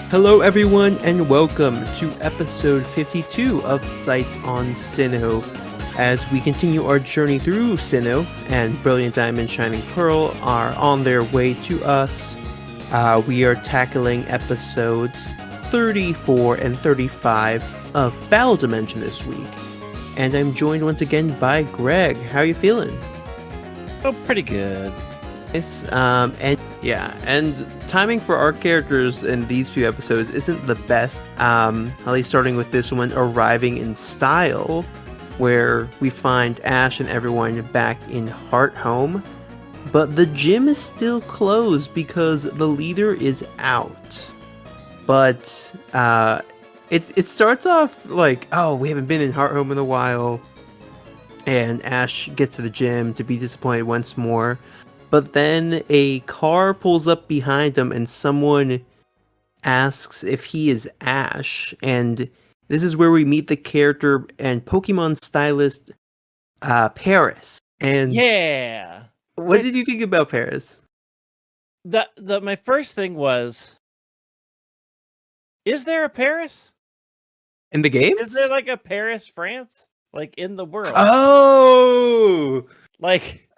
Hello, everyone, and welcome to episode 52 of Sights on Sinnoh. As we continue our journey through Sinnoh, and Brilliant Diamond Shining Pearl are on their way to us. We are tackling episodes 34 and 35 of Battle Dimension this week. And I'm joined once again by Greg. How are you feeling? Oh, pretty good. Nice. And timing for our characters in these few episodes isn't the best. At least starting with this one arriving in style, where we find Ash and everyone back in Hearthome, but the gym is still closed because the leader is out. But it starts off like, oh, we haven't been in Hearthome in a while, and Ash gets to the gym to be disappointed once more. But then a car pulls up behind him and someone asks if he is Ash. And this is where we meet the character and Pokemon stylist Paris. And Yeah. what did you think about Paris? My first thing was, is there a Paris? In the games? Is there like a Paris, France? Like in the world? Oh! Like,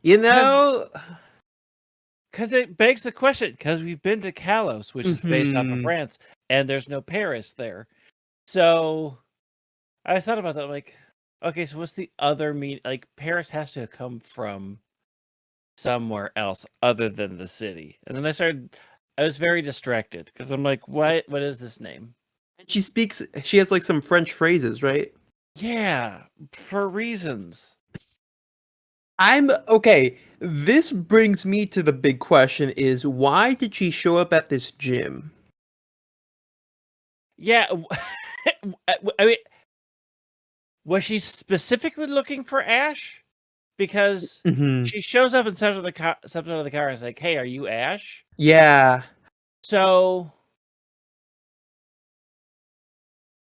You know... because it begs the question, because we've been to Kalos, which is based off of France, and there's no Paris there. So I thought about that, like, okay, so what's the other mean? Like, Paris has to come from somewhere else other than the city. And then I was very distracted because I'm like, what is this name? She has like some French phrases, right? Yeah, for reasons. Okay. This brings me to the big question: is why did she show up at this gym? Yeah, I mean, was she specifically looking for Ash? Because she shows up and steps out of the car and is like, "Hey, are you Ash?" Yeah. So,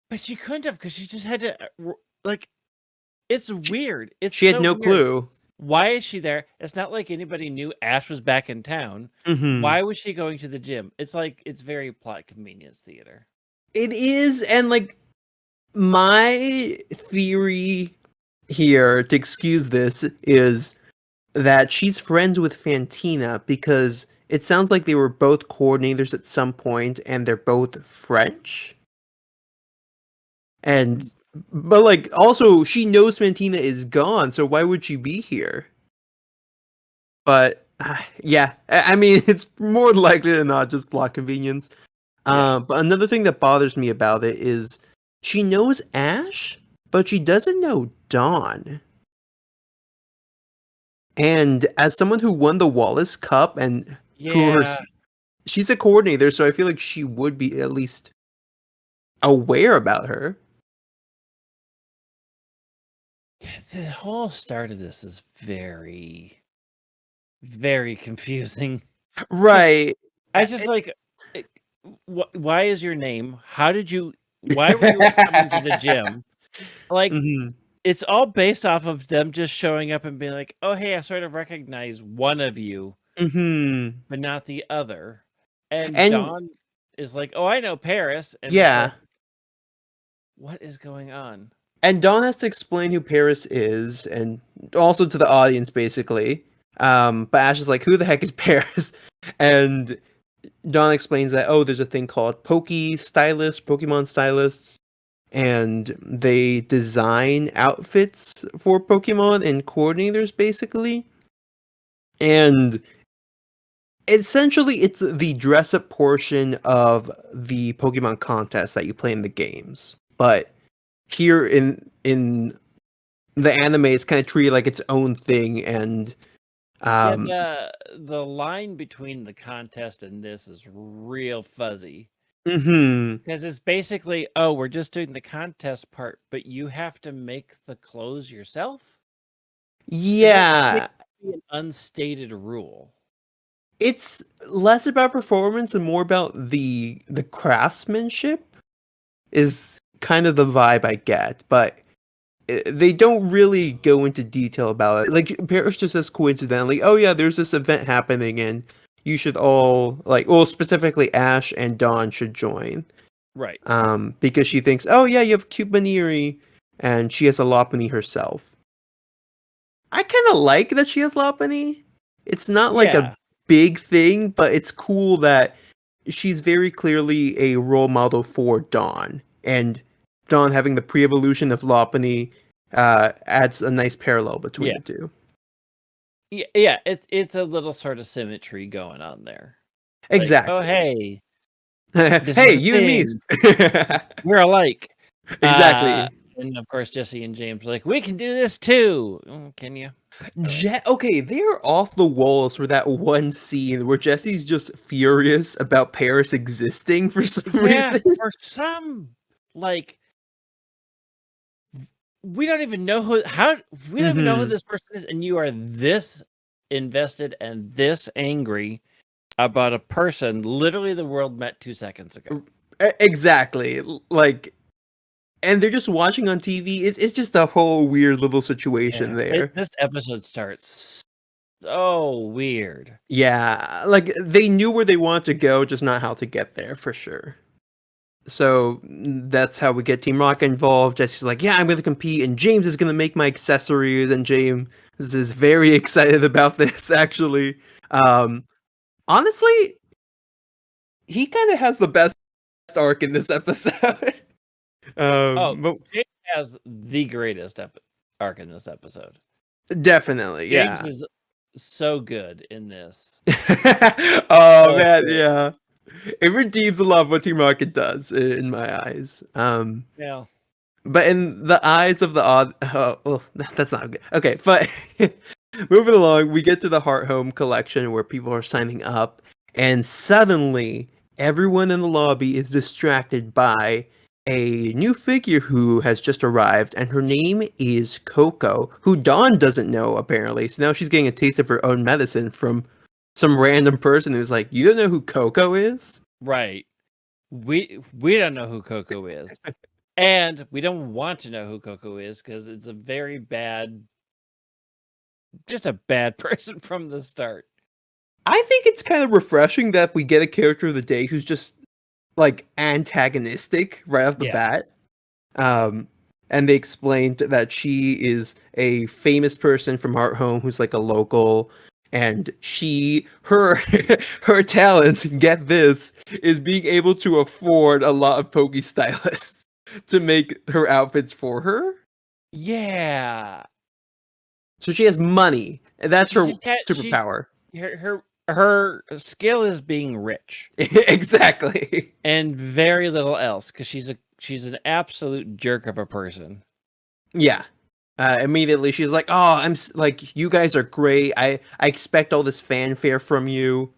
but she couldn't have, because she just had to, like, it's weird. She had no clue. Why is she there? It's not like anybody knew Ash was back in town. Why was she going to the gym? It's like, it's very plot convenience theater. It is, and like my theory here to excuse this is that she's friends with Fantina because it sounds like they were both coordinators at some point and they're both French. But like also she knows Fantina is gone, so why would she be here? But yeah, I mean it's more likely than not just plot convenience. But another thing that bothers me about it is she knows Ash, but she doesn't know Dawn. And as someone who won the Wallace Cup and she's a coordinator, so I feel like she would be at least aware about her. The whole start of this is very, very confusing. Right. I just like, why is your name? Why were you coming to the gym? Like, it's all based off of them just showing up and being like, oh, hey, I sort of recognize one of you, but not the other. And Dawn is like, oh, I know Paris. And yeah. like, what is going on? And Dawn has to explain who Paris is, and also to the audience, basically. But Ash is like, who the heck is Paris? And Dawn explains that, oh, there's a thing called Pokemon stylists, and they design outfits for Pokemon and coordinators, basically. And essentially, it's the dress-up portion of the Pokemon contest that you play in the games. But here in the anime, it's kind of treated like its own thing, and the line between the contest and this is real fuzzy. Because it's basically, oh, we're just doing the contest part, but you have to make the clothes yourself? Yeah. An unstated rule. It's less about performance and more about the craftsmanship is kind of the vibe I get, but they don't really go into detail about it. Like, Paris just says coincidentally, oh yeah, there's this event happening and you should all like, well, specifically Ash and Dawn should join. Right. Because she thinks, oh yeah, you have cute Baniri, and she has a Lopunny herself. I kind of like that she has Lopunny. It's not like a Yeah. big thing, but it's cool that she's very clearly a role model for Dawn, and Dawn having the pre-evolution of Lopunny adds a nice parallel between Yeah. the two. Yeah. It's a little sort of symmetry going on there. Like, Exactly. oh hey, this Hey, is a you and me. thing. We're alike. Exactly. And of course, Jesse and James are like, we can do this too. Oh, can you? Okay, they're off the walls for that one scene where Jesse's just furious about Paris existing for some Yeah, reason. for some, like, we don't even know who this person is, and you are this invested and this angry about a person literally the world met 2 seconds ago. Exactly. Like, and they're just watching on TV. It's just a whole weird little situation there. This episode starts so weird. Yeah, like they knew where they wanted to go, just not how to get there for sure. So that's how we get Team Rocket involved. Jesse's like, yeah, I'm going to compete, and James is going to make my accessories, and James is very excited about this, actually. Honestly, he kind of has the best arc in this episode. But James has the greatest arc in this episode. definitely, yeah. James is so good in this. Oh, man, yeah. It redeems a lot of what Team Rocket does in my eyes. Yeah. But in the eyes of the that's not good. Okay, but moving along, we get to the Hearthome collection where people are signing up, and suddenly everyone in the lobby is distracted by a new figure who has just arrived, and her name is Coco, who Dawn doesn't know apparently. So now she's getting a taste of her own medicine from some random person who's like, "You don't know who Coco is?" Right. We don't know who Coco is. And we don't want to know who Coco is because it's a very bad, just a bad person from the start. I think it's kind of refreshing that we get a character of the day who's just like antagonistic right off the bat. And they explained that she is a famous person from Hearthome who's like a local, and her her talent, get this, is being able to afford a lot of Poke stylists to make her outfits for her. Yeah. So she has money, and that's her superpower. Her skill is being rich. Exactly. And very little else because she's an absolute jerk of a person. Yeah. Immediately she's like, "Oh, like, you guys are great. I expect all this fanfare from you."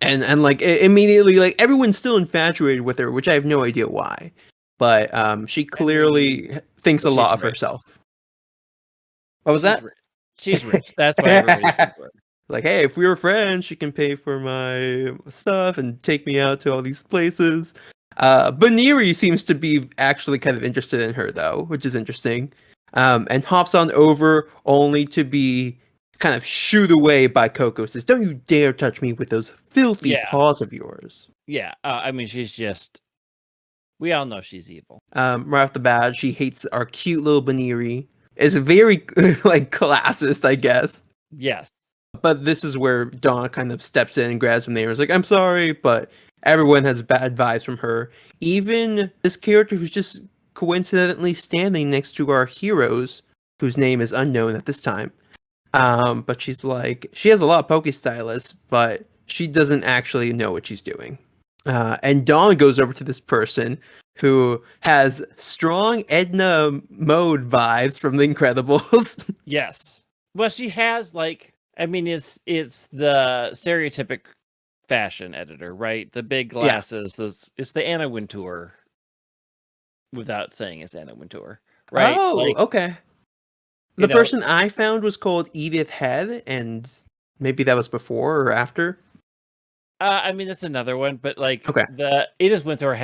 And like immediately, like, everyone's still infatuated with her, which I have no idea why. But she clearly thinks a lot of herself. What was that? She's rich. That's why everybody's into her. Like, hey, if we were friends, she can pay for my stuff and take me out to all these places. Baniri seems to be actually kind of interested in her, though, which is interesting. And hops on over only to be kind of shooed away by Coco. Says, "Don't you dare touch me with those filthy paws of yours." Yeah, I mean, she's just... We all know she's evil. Right off the bat, she hates our cute little Baniri. It's very, like, classist, I guess. Yes. But this is where Dawn kind of steps in and grabs him there. It's like, "I'm sorry," but everyone has bad vibes from her. Even this character who's just coincidentally standing next to our heroes, whose name is unknown at this time. But she's like, she has a lot of Poke stylists, but she doesn't actually know what she's doing. And Dawn goes over to this person who has strong Edna Mode vibes from The Incredibles. Yes. Well, she has, like, I mean, it's the stereotypic fashion editor, right? The big glasses. Yeah. It's the Anna Wintour. Without saying it's Anna Wintour, right? Oh, like, okay. The person I found was called Edith Head, and maybe that was before or after. I mean, that's another one, but like, okay. The Edith Wintour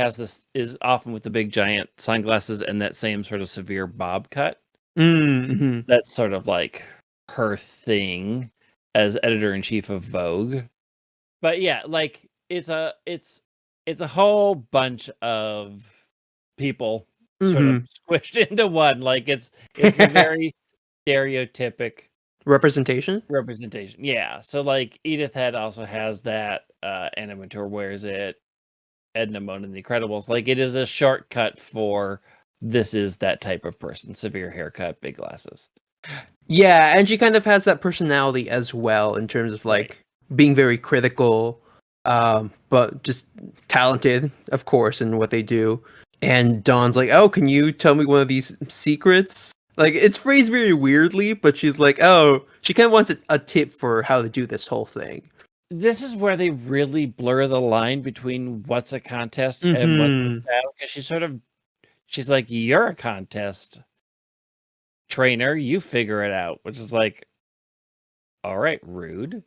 is often with the big giant sunglasses and that same sort of severe bob cut. Mm-hmm. That's sort of like her thing. as editor-in-chief of Vogue. But yeah, like it's a whole bunch of people sort of squished into one. Like it's a very stereotypic representation. Yeah. So like Edith Head also has that, Anna Wintour wears it, Edna Mode in The Incredibles. Like it is a shortcut for this is that type of person. Severe haircut, big glasses. Yeah, and she kind of has that personality as well in terms of like being very critical, but just talented, of course, in what they do. And Dawn's like, "Oh, can you tell me one of these secrets?" Like it's phrased very weirdly, but she's like, "Oh," she kind of wants a tip for how to do this whole thing. This is where they really blur the line between what's a contest and what's a style, because she's like, "You're a contest trainer, you figure it out," which is like, all right, rude.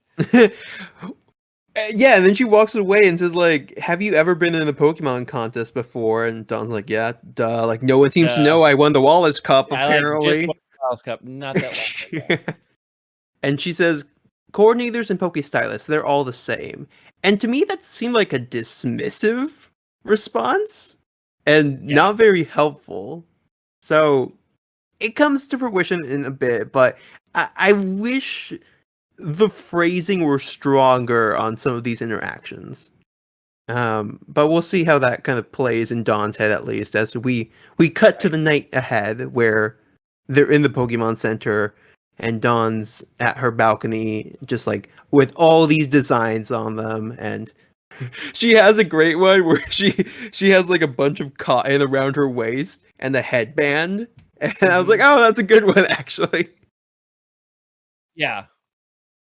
Yeah, and then she walks away and says like, "Have you ever been in a Pokemon contest before?" And Dawn's like, "Yeah, duh. Like no one seems to know I won the Wallace Cup apparently." I just won the Wallace Cup, not that long ago. And she says, "Coordinators and Pokestylists, they're all the same." And to me, that seemed like a dismissive response and not very helpful. So it comes to fruition in a bit, but I wish the phrasing were stronger on some of these interactions. But we'll see how that kind of plays in Dawn's head, at least, as we cut to the night ahead where they're in the Pokemon Center and Dawn's at her balcony, just like with all these designs on them, and she has a great one where she has like a bunch of cotton around her waist and a headband, and I was like, oh, that's a good one actually. Yeah.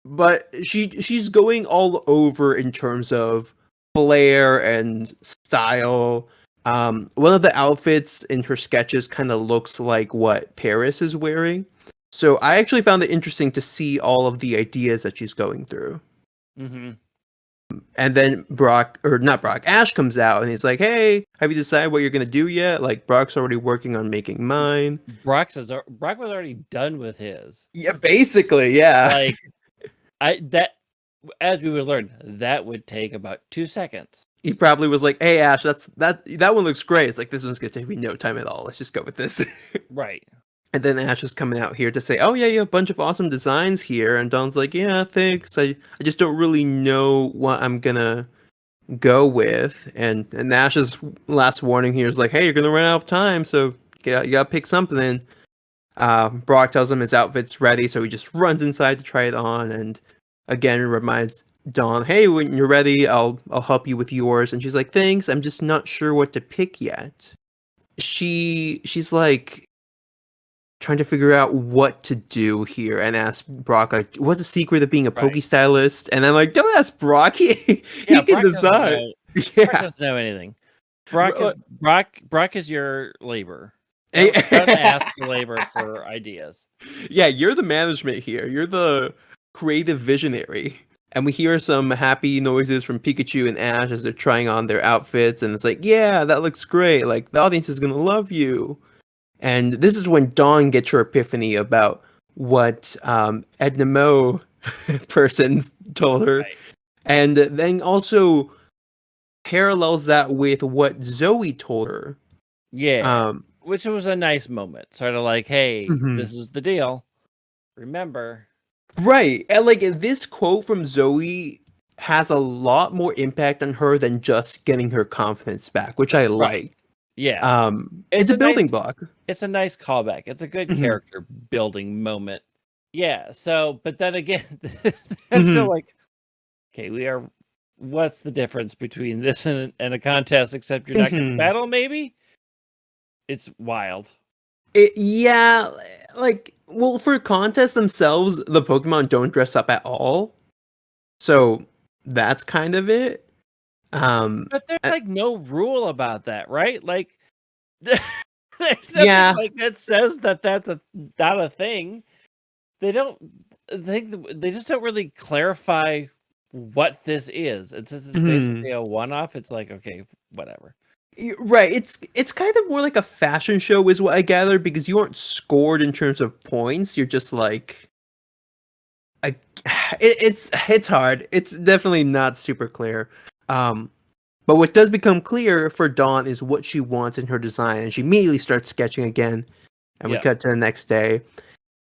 But she's going all over in terms of flair and style. One of the outfits in her sketches kind of looks like what Paris is wearing. So I actually found it interesting to see all of the ideas that she's going through. Mm-hmm. And then Ash comes out and he's like, "Hey, have you decided what you're gonna do yet? Like Brock's already working on making mine." Brock was already done with his. Yeah, basically, yeah. Like as we would learn, that would take about 2 seconds. He probably was like, "Hey Ash, that one looks great." It's like, this one's gonna take me no time at all. Let's just go with this. Right. And then Ash is coming out here to say, "Oh yeah, you have a bunch of awesome designs here." And Don's like, "Yeah, thanks. I just don't really know what I'm gonna go with." And Ash's last warning here is like, "Hey, you're gonna run out of time, so you gotta pick something." Brock tells him his outfit's ready, so he just runs inside to try it on, and again reminds Dawn, "Hey, when you're ready, I'll help you with yours." And she's like, "Thanks. I'm just not sure what to pick yet." She's like trying to figure out what to do here, and ask Brock like, "What's the secret of being a Pokestylist?" And I'm like, "Don't ask Brock. He can Brock decide." Brock doesn't know anything. Brock is your labor. Don't ask the labor for ideas. Yeah, you're the management here. You're the creative visionary. And we hear some happy noises from Pikachu and Ash as they're trying on their outfits, and it's like, "Yeah, that looks great. Like the audience is gonna love you." And this is when Dawn gets her epiphany about what Edna Mo person told her. Right. And then also parallels that with what Zoe told her. Yeah. Which was a nice moment. Sort of like, hey, this is the deal. Remember. Right. And like this quote from Zoe has a lot more impact on her than just getting her confidence back, which I like. Yeah. It's a building block. It's a nice callback. It's a good character building moment. Yeah. So, but then again, I'm still like, okay, what's the difference between this and a contest except you're not going to battle, maybe? It's wild. Yeah, like, well, for contests themselves, the Pokemon don't dress up at all. So that's kind of it. But there's like no rule about that, right? Like, there's nothing like that says that that's not a thing. They just don't really clarify what this is. And since it's basically a one-off, it's like, okay, whatever. Right. It's kind of more like a fashion show is what I gather, because you aren't scored in terms of points. You're just like, I, it's hard. It's definitely not super clear. But what does become clear for Dawn is what she wants in her design, and she immediately starts sketching again. And we Yeah. cut to the next day.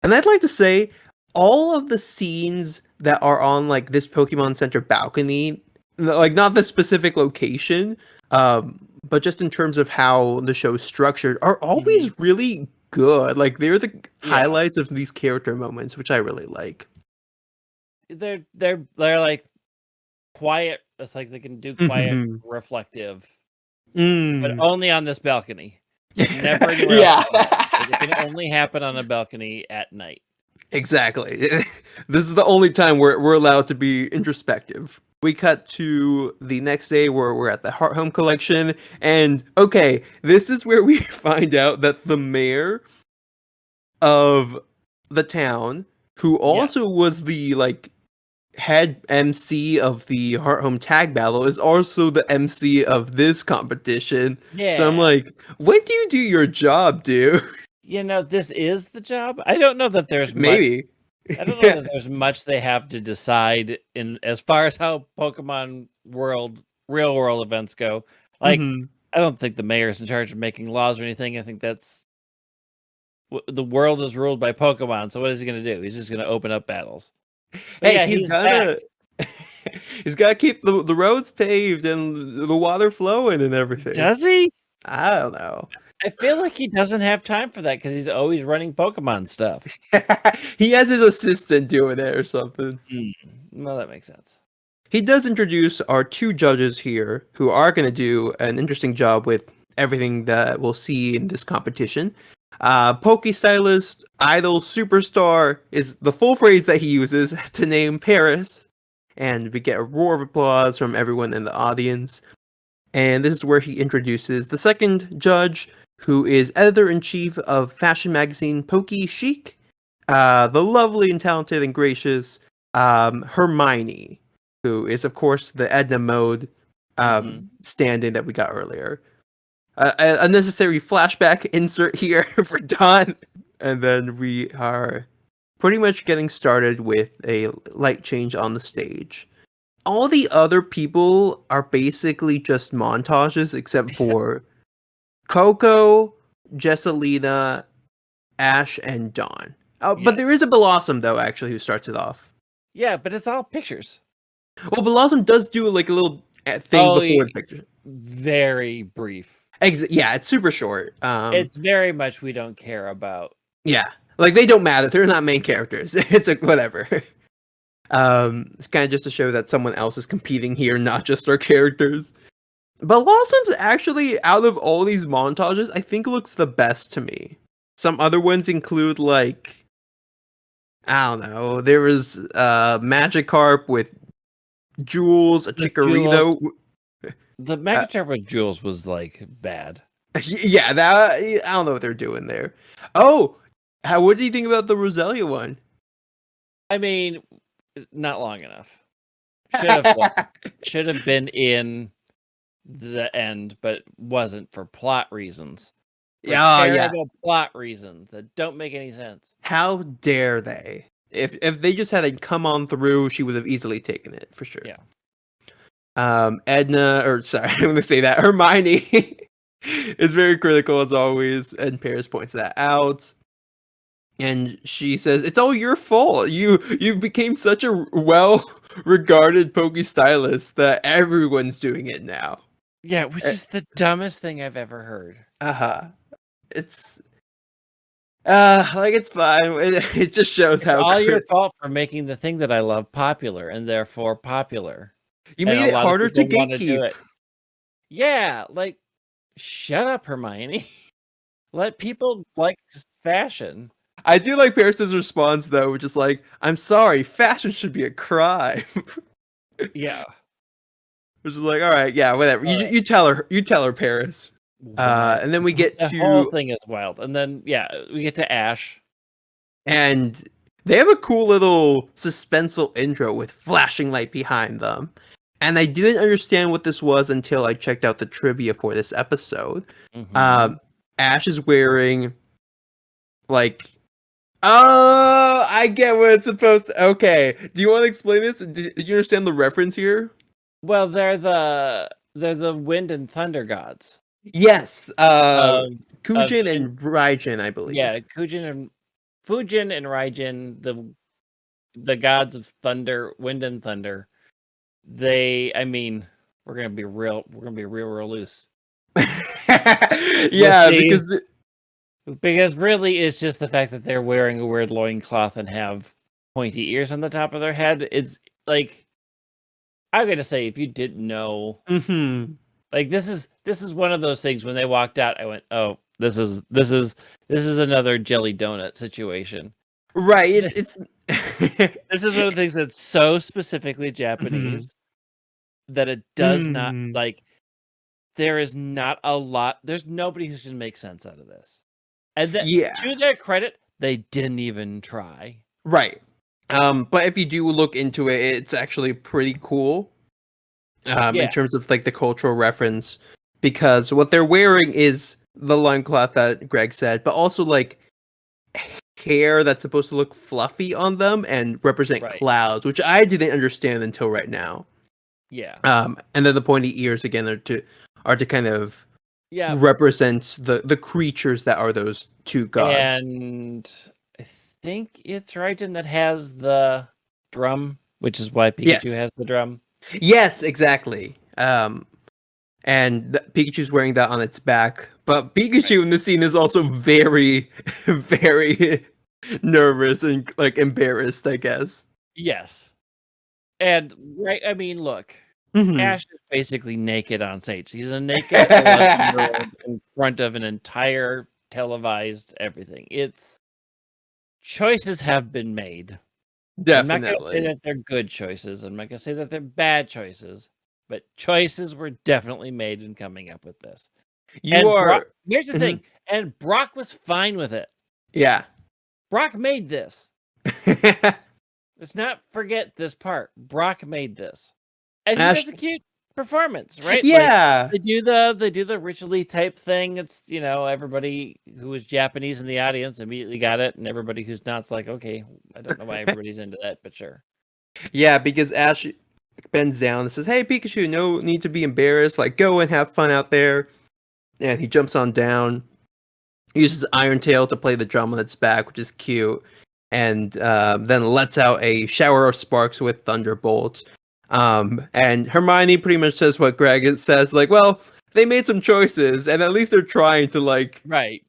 And I'd like to say all of the scenes that are on like this Pokemon Center balcony, like not the specific location, but just in terms of how the show's structured, are always really good. Like they're the Yeah. highlights of these character moments, which I really like. They're like quiet. It's like they can do quiet, reflective, but only on this balcony. Never anywhere Yeah. else. Like, it can only happen on a balcony at night. Exactly. This is the only time we're allowed to be introspective. We cut to the next day where we're at the Hearthome collection, and okay, this is where we find out that the mayor of the town, who also was the like head MC of the Hearthome tag battle, is also the MC of this competition. Yeah. So I'm like, when do you do your job, dude? This is the job. I don't know that there's Maybe. I don't know that there's much they have to decide in as far as how Pokemon real world events go. Like, I don't think the mayor's in charge of making laws or anything. I think that's the world is ruled by Pokemon. So what is he going to do? He's just going to open up battles. But Hey, yeah, he's gotta he's gotta keep the roads paved and the water flowing and everything. Does he? I don't know. I feel like he doesn't have time for that because he's always running Pokemon stuff. He has his assistant doing it or something. Well, that makes sense. He does introduce our two judges here who are going to do an interesting job with everything that we'll see in this competition. Poke Stylist, Idol, Superstar is the full phrase that he uses to name Paris. And we get a roar of applause from everyone in the audience. And this is where he introduces the second judge, who is editor-in-chief of fashion magazine Poke Chic, the lovely and talented and gracious Hermione, who is, of course, the Edna Mode stand-in that we got earlier. A necessary flashback insert here for Dawn. And then we are pretty much getting started with a light change on the stage. All the other people are basically just montages except for Coco, Jessalina, Ash, and Dawn. But there is a Blossom, though, actually, who starts it off. Yeah, but it's all pictures. Well, Blossom does do like a little thing before the picture. Very brief. Yeah, it's super short. It's very much we don't care about. Yeah, like they don't matter. They're not main characters. It's like whatever. It's kind of just to show that someone else is competing here, not just our characters. But Blossom's actually, out of all these montages, I think looks the best to me. Some other ones include like, I don't know. There was Magikarp with Jules, a Chikorito. The Magikarp with Jules was like bad. Yeah, that I don't know what they're doing there. Oh, what do you think about the Roselia one? I mean, not long enough. Should have been in the end, but wasn't for plot reasons. Terrible plot reasons that don't make any sense. How dare they? If they just had come on through, she would have easily taken it for sure. Yeah. Edna, or sorry, I'm going to say that Hermione is very critical as always, and Paris points that out. And she says, "It's all your fault. You became such a well-regarded Poke stylist that everyone's doing it now." Yeah, which is the dumbest thing I've ever heard. It's like it's fine. It just shows how all your fault for making the thing that I love popular and therefore popular. You made it harder to gatekeep. Yeah, like shut up, Hermione. Let people like fashion. I do like Paris's response though, which is like, "I'm sorry, fashion should be a crime." Yeah. Which is like, all right, yeah, whatever. You tell her, Paris. And then we get the whole thing is wild. And then we get to Ash. And they have a cool little suspenseful intro with flashing light behind them. And I didn't understand what this was until I checked out the trivia for this episode. Ash is wearing like Oh, I get what it's supposed to. Okay. Do you want to explain this? Did you understand the reference here? Well, they're the wind and thunder gods. Yes. Of Kujin Shin. and Raijin, I Yeah, believe. Fujin and Raijin, the gods of thunder, wind and thunder. I mean, we're gonna be real loose with Yeah, these, because really it's just the fact that they're wearing a weird loincloth and have pointy ears on the top of their head. It's like, I'm gonna say, if you didn't know, Mhm. like, this is one of those things. When they walked out, I went, "Oh, this is another jelly donut situation." Right. This It's is one of the things that's so specifically Mhm. Japanese that it does not, Mm. like, there is not a lot. There's nobody who's gonna make sense out of this. And that, Yeah. to their credit, they didn't even try. Right. But if you do look into it, it's actually pretty cool. In Yeah, terms of like the cultural reference, because what they're wearing is the loincloth that Greg said, but also like hair that's supposed to look fluffy on them and represent right. clouds, which I didn't understand until right now. Yeah. And then the pointy ears again are to kind of Yeah. represent the creatures that are those two gods. And I think it's Raijin that has the drum, which is why Pikachu Yes. has the drum. Yes, exactly. And Pikachu's wearing that on its back, but Right. Pikachu in the scene is also very, very nervous and like embarrassed, I guess. Yes. And right, I mean, look, Hmm. Ash is basically naked on stage. He's a naked 11-year-old in front of an entire televised everything. It's Choices have been made. I'm not gonna say Definitely. that they're good choices. I'm not gonna say that they're bad choices, but choices were definitely made in coming up with this. You And Brock, are. here's the Mhm. thing, and Brock was fine with it. Yeah. Brock made this. Let's not forget this part. Brock made this. And he Ash. does a cute performance, right? Like, Yeah. they do the ritually type thing. It's, everybody who was Japanese in the audience immediately got it, and everybody who's not's like, okay, I don't know why everybody's into that, but sure. Yeah, because Ash bends down and says, "Hey, Pikachu, no need to be embarrassed. Like, go and have fun out there." And he jumps on down, uses Iron Tail to play the drum on its back, which is cute, and then lets out a shower of sparks with Thunderbolt. And Hermione pretty much says what Greg says, like, well, they made some choices, and at least they're trying to like Right.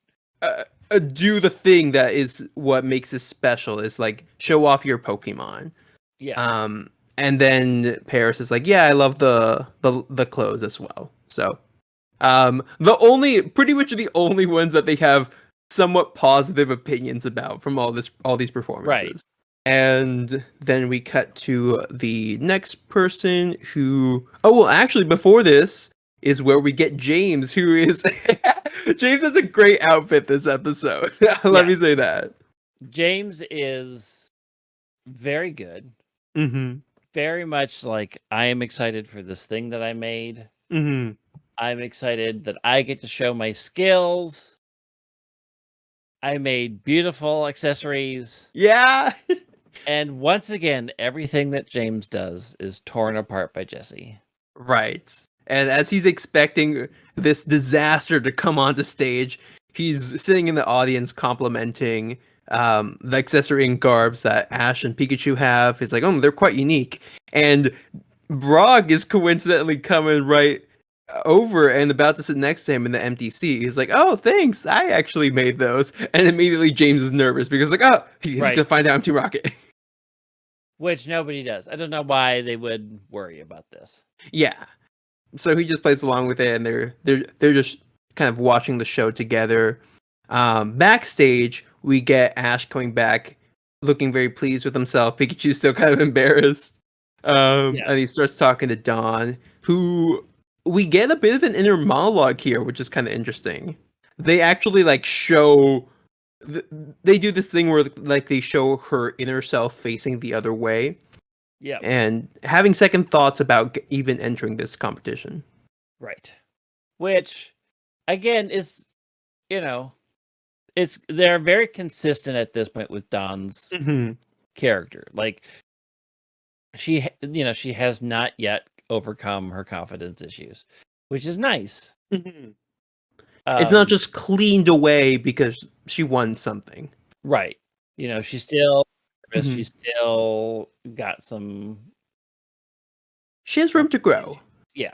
do the thing that is what makes this special, is like show off your Pokemon. Yeah. Um, and then Paris is like, yeah, I love the clothes as well. So pretty much the only ones that they have somewhat positive opinions about from all these Right. performances. And then we cut to the next person who, oh, well, actually, before this is where we get James, who is, James has a great outfit this episode. Let me Yes. say that. James is very good. Mm-hmm. Very much like, I am excited for this thing that I made. Mm-hmm. I'm excited that I get to show my skills. I made beautiful accessories. Yeah. And once again, everything that James does is torn apart by Jesse. Right. And as he's expecting this disaster to come onto stage, he's sitting in the audience complimenting the accessory and garbs that Ash and Pikachu have. He's like, oh, they're quite unique. And Brock is coincidentally coming right over and about to sit next to him in the empty seat. He's like, oh, thanks. I actually made those. And immediately James is nervous because, like, oh, he's going Right. to find out I'm Team Rocket. Which nobody does. I don't know why they would worry about this. Yeah. So he just plays along with it, and they're just kind of watching the show together. Backstage, we get Ash coming back, looking very pleased with himself. Pikachu's still kind of embarrassed, Yeah. and he starts talking to Dawn, who we get a bit of an inner monologue here, which is kind of interesting. They actually like show. They do this thing where like they show her inner self facing the other way Yeah. and having second thoughts about even entering this competition. Right. Which, again, is, you know, they're very consistent at this point with Dawn's character. Like she has not yet overcome her confidence issues, which is nice. It's not just cleaned away because she won something. Right. She's still nervous. She's still got some. She has room to grow. Yeah.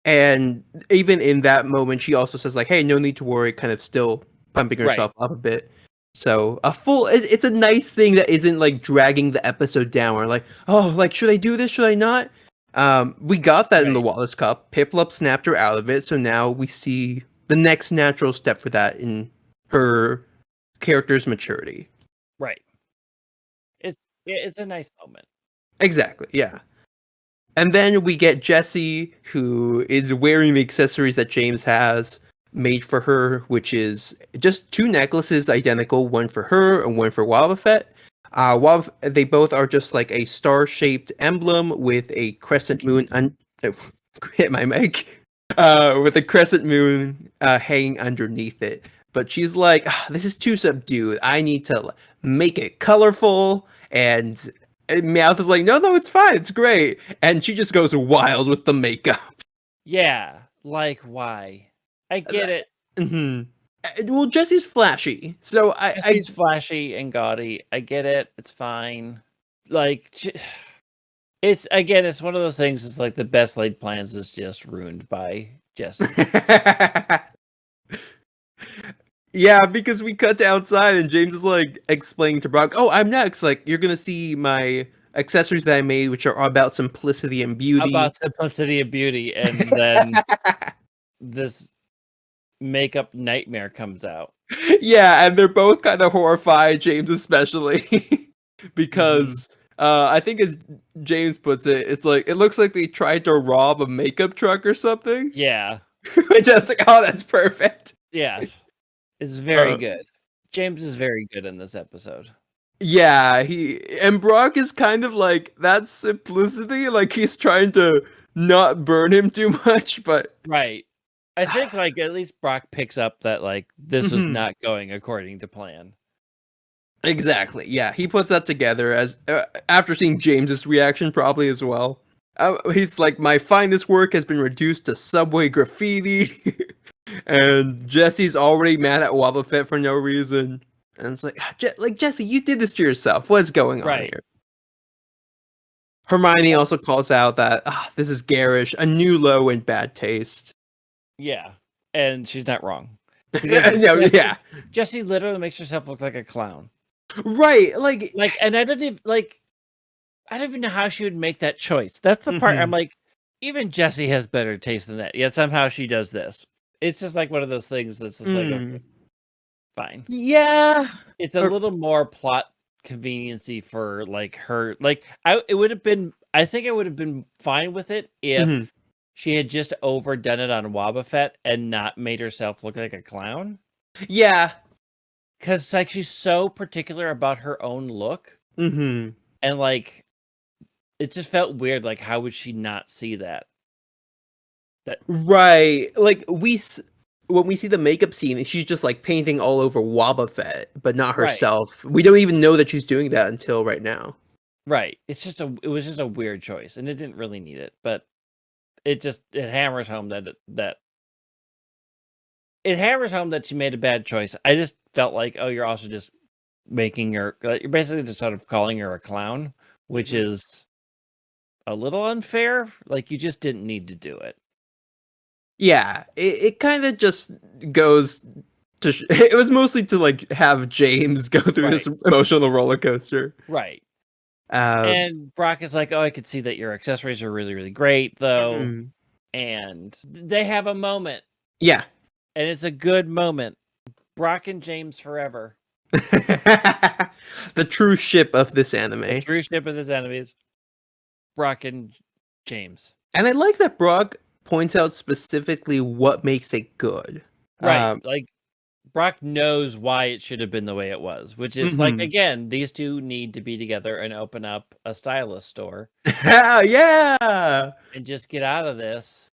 And even in that moment, she also says, like, hey, no need to worry, kind of still pumping herself up a bit. So it's a nice thing that isn't like dragging the episode down or like, oh, like, should I do this? Should I not? We got that in the Wallace Cup. Piplup snapped her out of it. So now we see the next natural step for that in her character's maturity. Right. It's a nice moment. Exactly. Yeah. And then we get Jessie, who is wearing the accessories that James has made for her, which is just 2 necklaces identical, one for her and one for Wobbuffet. They both are just like a star-shaped emblem with a crescent moon. Hit my mic. With a crescent moon hanging underneath it. But she's like, this is too subdued. I need to make it colorful. And Meowth is like, no, it's fine. It's great. And she just goes wild with the makeup. Yeah. Like, why? I get it. Well, Jessie's flashy. So Jesse's flashy and gaudy. I get it. It's fine. Like, it's one of those things. It's like the best laid plans is just ruined by Jessie. Yeah, because we cut to outside and James is like explaining to Brock, oh, I'm next. Like, you're going to see my accessories that I made, which are about simplicity and beauty. And then this makeup nightmare comes out. Yeah, and they're both kind of horrified, James especially, because I think as James puts it, it's like, it looks like they tried to rob a makeup truck or something. Yeah. Which I was like, oh, that's perfect. Yeah. It's very good. James is very good in this episode. Yeah, and Brock is kind of like, that simplicity, like he's trying to not burn him too much, but... Right. I think like at least Brock picks up that like this was not going according to plan. Exactly. Yeah, he puts that together as after seeing James's reaction probably as well. He's like, my finest work has been reduced to subway graffiti. And Jessie's already mad at Wobbuffet for no reason. And it's like, Jessie, you did this to yourself. What's going on here? Hermione also calls out that this is garish, a new low in bad taste. Yeah, and she's not wrong. Yeah. Jessie literally makes herself look like a clown. Right, and I don't even know how she would make that choice. That's the part I'm like, even Jessie has better taste than that. Yet somehow she does this. It's just like one of those things that's just like, okay, fine. Yeah, it's a little more plot conveniency for like her. Like I think I would have been fine with it if she had just overdone it on Wobbuffet and not made herself look like a clown. Yeah, because like she's so particular about her own look, and like it just felt weird. Like, how would she not see that? Right, like when we see the makeup scene, she's just like painting all over Wobbuffet, but not herself. We don't even know that she's doing that until right now. Right. It was just a weird choice, and it didn't really need it, but it hammers home that she made a bad choice. I just felt like, oh, you're also just making her, you're basically just sort of calling her a clown, which is a little unfair. Like, you just didn't need to do it. Yeah, it kind of just goes to... it was mostly to, like, have James go through this emotional roller coaster. Right. And Brock is like, oh, I could see that your accessories are really, really great, though. And they have a moment. Yeah. And it's a good moment. Brock and James forever. The true ship of this anime. The true ship of this anime is Brock and James. And I like that Brock points out specifically what makes it good. Right. Like, Brock knows why it should have been the way it was, which is like, again, these two need to be together and open up a stylist store. Yeah. And just get out of this.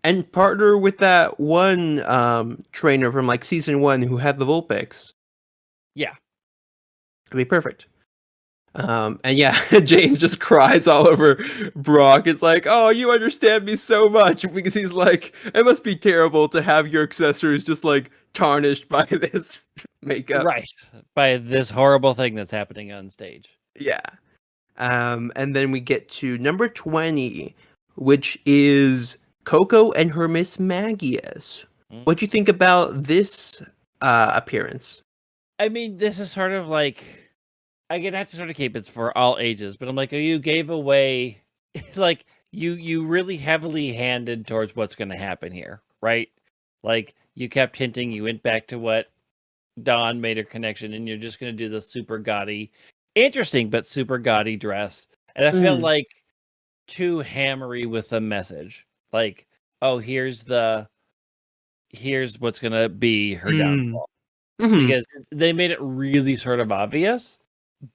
And partner with that one trainer from like season 1 who had the Vulpix. Yeah. It'd be perfect. And yeah, James just cries all over Brock. It's like, oh, you understand me so much, because he's like, it must be terrible to have your accessories just like tarnished by this makeup. Right. By this horrible thing that's happening on stage. Yeah. And then we get to number 20, which is Coco and her Miss Magius. What do you think about this appearance? I mean, this is sort of like, I get have to sort of keep it's for all ages, but I'm like, oh, you gave away, like you really heavily handed towards what's going to happen here, right? Like you kept hinting, you went back to what Dawn made her connection, and you're just going to do the super gaudy, interesting but super gaudy dress, and I felt like too hammery with the message, like, oh, here's what's going to be her downfall, because they made it really sort of obvious.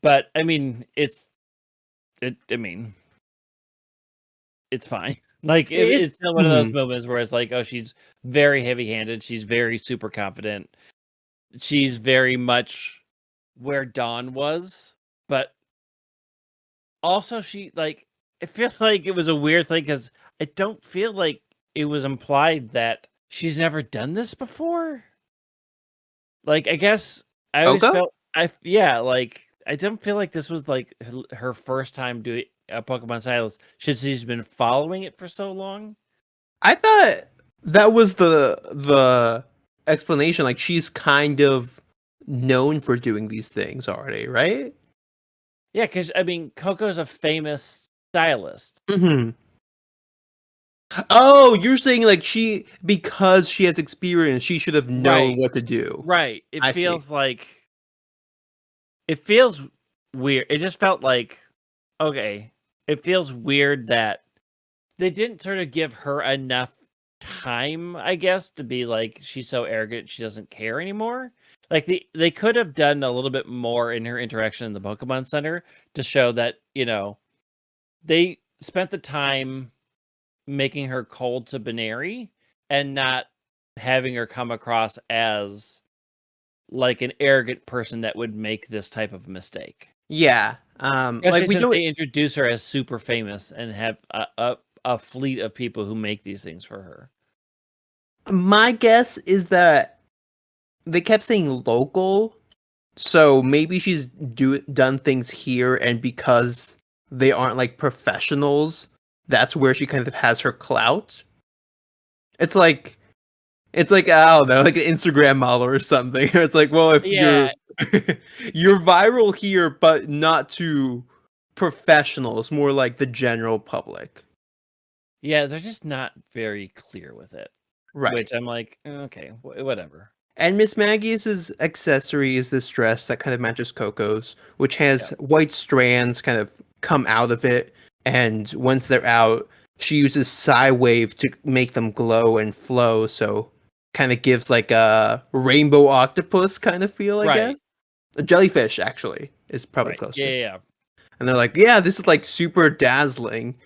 But I mean, it's fine. Like it's still one of those moments where it's like, oh, she's very heavy-handed. She's very super confident. She's very much where Dawn was, but also she like. I feel like it was a weird thing because I don't feel like it was implied that she's never done this before. Like, I guess I always felt like. I don't feel like this was like her first time doing a Pokemon Stylist since she's been following it for so long. I thought that was the explanation. Like, she's kind of known for doing these things already, right? Yeah, because I mean, Coco's a famous stylist. Oh, you're saying like because she has experience, she should have known what to do. Right. It feels like. It feels weird. It just felt like, okay, it feels weird that they didn't sort of give her enough time, I guess, to be like, she's so arrogant she doesn't care anymore. Like they could have done a little bit more in her interaction in the Pokemon Center to show that, they spent the time making her cold to Binary and not having her come across as like an arrogant person that would make this type of mistake. Yeah. Like they introduce her as super famous and have a fleet of people who make these things for her. My guess is that they kept saying local, so maybe she's done things here, and because they aren't like professionals, that's where she kind of has her clout. It's like I don't know, like an Instagram model or something. It's like, well, if you're viral here, but not to professionals, more like the general public. Yeah, they're just not very clear with it. Right. Which I'm like, okay, whatever. And Miss Maggie's accessory is this dress that kind of matches Coco's, which has white strands kind of come out of it. And once they're out, she uses Psywave to make them glow and flow. So kind of gives like a rainbow octopus kind of feel, I guess. A jellyfish, actually, is probably closer. Yeah. And they're like, yeah, this is like super dazzling.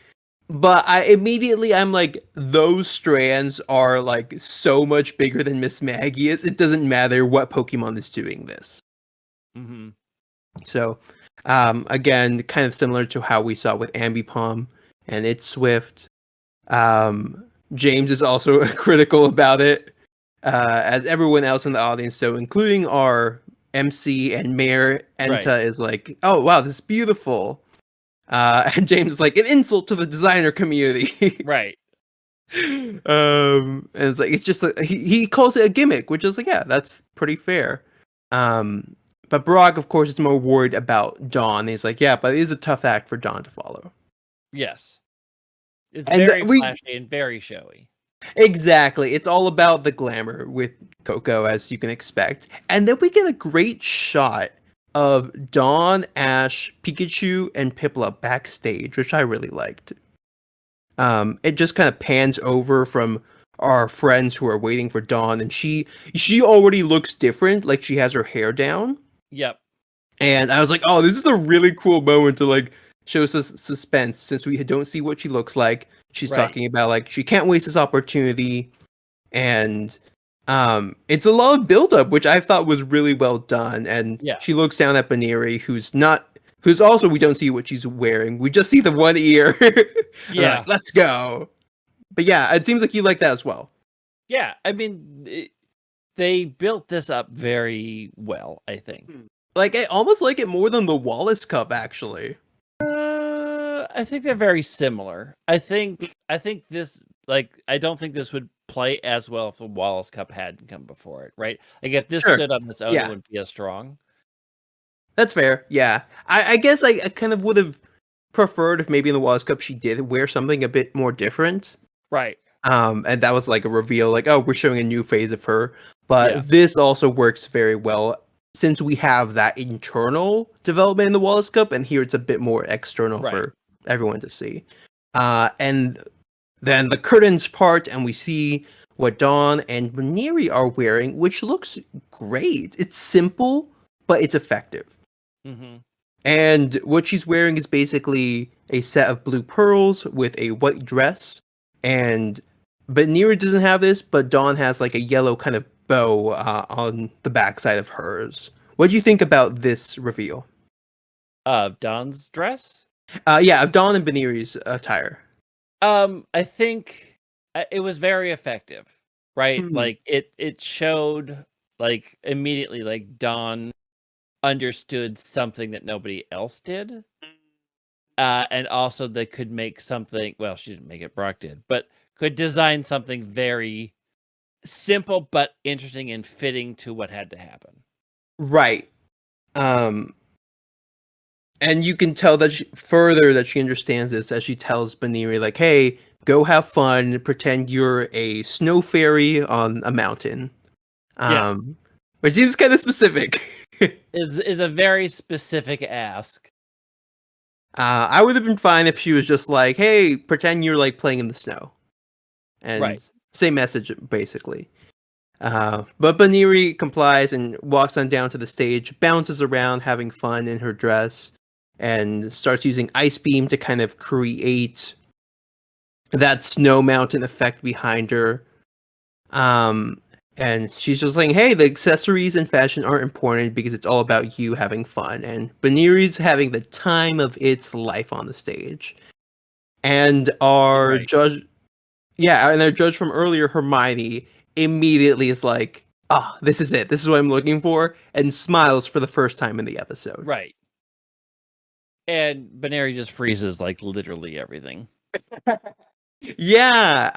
But I'm like, those strands are like so much bigger than Miss Maggie is. It doesn't matter what Pokemon is doing this. So, again, kind of similar to how we saw with Ambipom and its Swift. James is also critical about it, as everyone else in the audience. So, including our MC and Mayor Enta is like, oh wow, this is beautiful. And James is like, an insult to the designer community. Right. And it's like, it's just he calls it a gimmick, which is like, yeah, that's pretty fair. But Brock, of course, is more worried about Dawn. He's like, yeah, but it is a tough act for Dawn to follow. Yes. It's very flashy and very showy. Exactly. It's all about the glamour with Coco, as you can expect. And then we get a great shot of Dawn, Ash, Pikachu, and Piplup backstage, which I really liked. It just kind of pans over from our friends who are waiting for Dawn, and she already looks different, like she has her hair down. Yep. And I was like, oh, this is a really cool moment to like shows us suspense since we don't see what she looks like. She's Right. talking about like she can't waste this opportunity, and it's a lot of buildup, which I thought was really well done. And Yeah. she looks down at Baneri, who's also we don't see what she's wearing. We just see the one ear. Yeah. Like, let's go. But yeah, it seems like you like that as well. Yeah. I mean, they built this up very well, I think. Like I almost like it more than the Wallace Cup, actually. I think they're very similar. I think this, like, I don't think this would play as well if the Wallace Cup hadn't come before it, right? Like, if this Sure. stood on its own, Yeah. it wouldn't be as strong. That's fair. Yeah, I guess I kind of would have preferred if maybe in the Wallace Cup she did wear something a bit more different. Right. And that was like a reveal, like, oh, we're showing a new phase of her. But Yeah. this also works very well since we have that internal development in the Wallace Cup, and here it's a bit more external Right. for everyone to see. And then the curtains part, and we see what Dawn and Baneri are wearing, which looks great. It's simple, but it's effective. Mm-hmm. And what she's wearing is basically a set of blue pearls with a white dress. And Baneri doesn't have this, but Dawn has like a yellow kind of bow on the backside of hers. What do you think about this reveal? Dawn's dress? Yeah, of Dawn and Baneri's attire. I think it was very effective, right? Mhm. Like it showed like immediately like Dawn understood something that nobody else did. And also they could make something, well, she didn't make it, Brock did, but could design something very simple but interesting and fitting to what had to happen. Right. And you can tell that she understands this as she tells Baneri, like, hey, go have fun, pretend you're a snow fairy on a mountain. Yes. Which seems kind of specific. Is a very specific ask. I would have been fine if she was just like, hey, pretend you're like playing in the snow. And Right. same message, basically. But Baneri complies and walks on down to the stage, bounces around, having fun in her dress, and starts using Ice Beam to kind of create that snow mountain effect behind her. And she's just like, hey, the accessories and fashion aren't important because it's all about you having fun. And Baneri's having the time of its life on the stage. And our Right. judge, yeah, and our judge from earlier, Hermione, immediately is like, ah, this is it. This is what I'm looking for. And smiles for the first time in the episode. Right. And Baneri just freezes like literally everything. Yeah,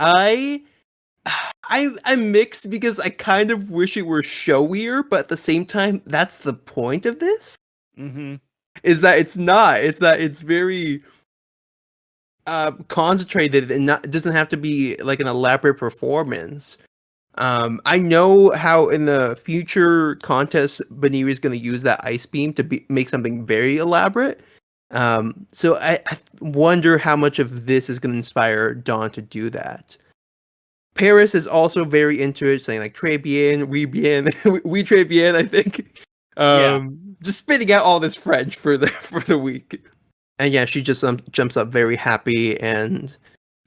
I'm mixed because I kind of wish it were showier, but at the same time, that's the point of this. Mm-hmm. Is that it's not. It's that it's very concentrated and it doesn't have to be like an elaborate performance. I know how in the future contest Baneri is going to use that ice beam to make something very elaborate. So I wonder how much of this is going to inspire Dawn to do that. Paris is also very into it, saying like "très bien, oui bien, oui très bien." I think, just spitting out all this French for the week. And yeah, she just jumps up very happy, and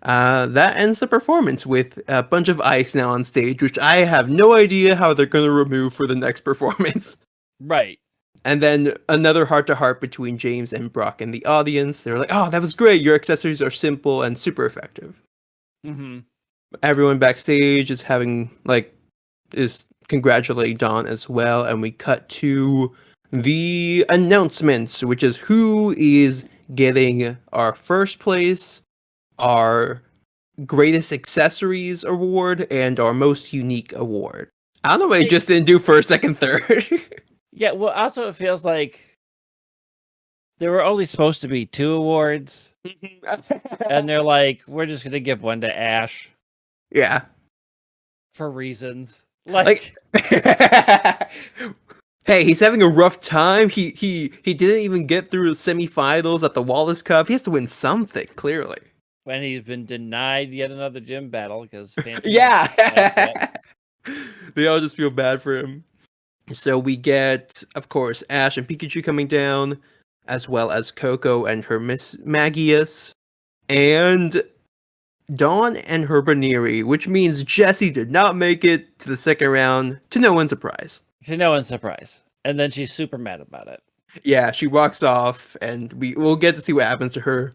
that ends the performance with a bunch of ice now on stage, which I have no idea how they're going to remove for the next performance. Right. And then another heart-to-heart between James and Brock in the audience. They're like, "Oh, that was great. Your accessories are simple and super effective." Mm-hmm. Everyone backstage is congratulating Dawn as well, and we cut to the announcements, which is who is getting our first place, our greatest accessories award, and our most unique award. I don't know why I just didn't do first, second, third. Yeah, well, also it feels like there were only supposed to be 2 awards, and they're like, we're just gonna give one to Ash Yeah. for reasons. Like hey, he's having a rough time. He didn't even get through the semifinals at the Wallace Cup. He has to win something, clearly. When he's been denied yet another gym battle because yeah. They all just feel bad for him. So we get, of course, Ash and Pikachu coming down. as well as Coco and her Miss Magius, and Dawn and her Baneri, which means Jessie did not make it to the second round, to no one's surprise. To no one's surprise. And then she's super mad about it. Yeah, she walks off, and we'll get to see what happens to her.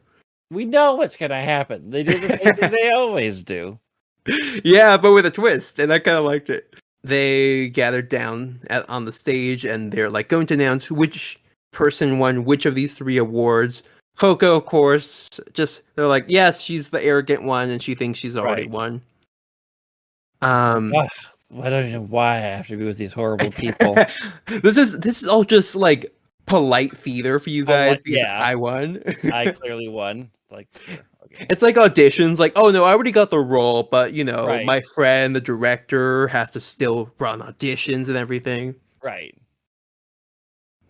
We know what's going to happen. They do the same thing they always do. Yeah, but with a twist, and I kind of liked it. They gathered down on the stage, and they're like going to announce which person won which of these 3 awards. Coco, of course, they're like, yes, she's the arrogant one, and she thinks she's already won. I don't know why I have to be with these horrible people. This is all just like polite theater for you guys because I won. I clearly won. Like, sure, okay. It's like auditions, like, oh no, I already got the role, but my friend, the director, has to still run auditions and everything. Right.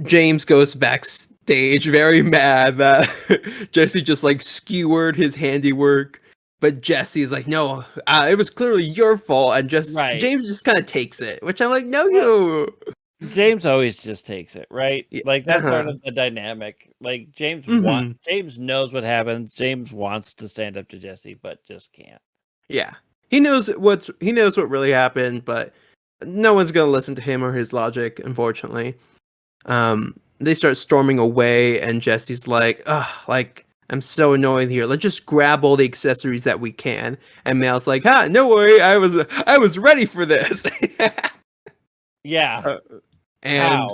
James goes backstage very mad that Jessie just like skewered his handiwork, but Jessie's like, no, it was clearly your fault, and James just kind of takes it, which I'm like, no, you. James always just takes it, right? Like that's sort of the dynamic. Like James knows what happens. James wants to stand up to Jessie, but just can't. Yeah, he knows what really happened, but no one's gonna listen to him or his logic, unfortunately. They start storming away, and Jessie's like, ugh, like, I'm so annoyed here. Let's just grab all the accessories that we can. And Mal's like, no worry, I was ready for this. Yeah. And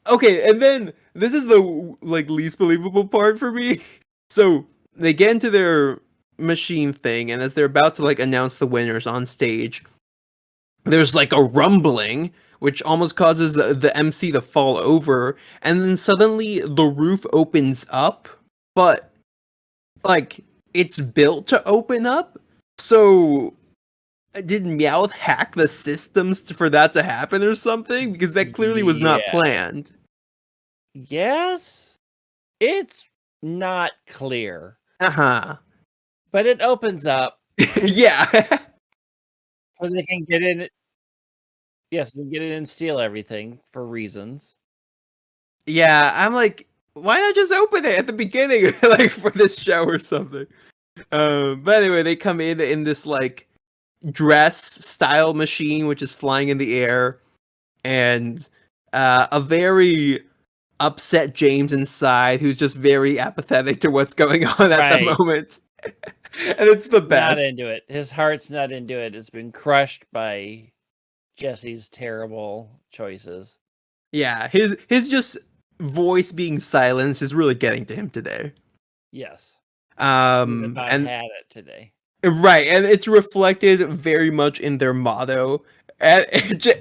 okay, and then this is the like least believable part for me. So they get into their machine thing, and as they're about to like announce the winners on stage, there's like a rumbling, which almost causes the MC to fall over, and then suddenly the roof opens up, but like it's built to open up. So did Meowth hack the systems for that to happen or something? Because that clearly was not planned. Yes, it's not clear. But it opens up. Yeah. So they can get in. Yes, they can get in and steal everything for reasons. Yeah, I'm like, why not just open it at the beginning, like for this show or something? But anyway, they come in this like dress style machine, which is flying in the air, and a very upset James inside, who's just very apathetic to what's going on at the moment. And it's the best. Not into it. His heart's not into it. It's been crushed by Jessie's terrible choices. Yeah, his just voice being silenced is really getting to him today. Yes. And had it today. Right, and it's reflected very much in their motto. And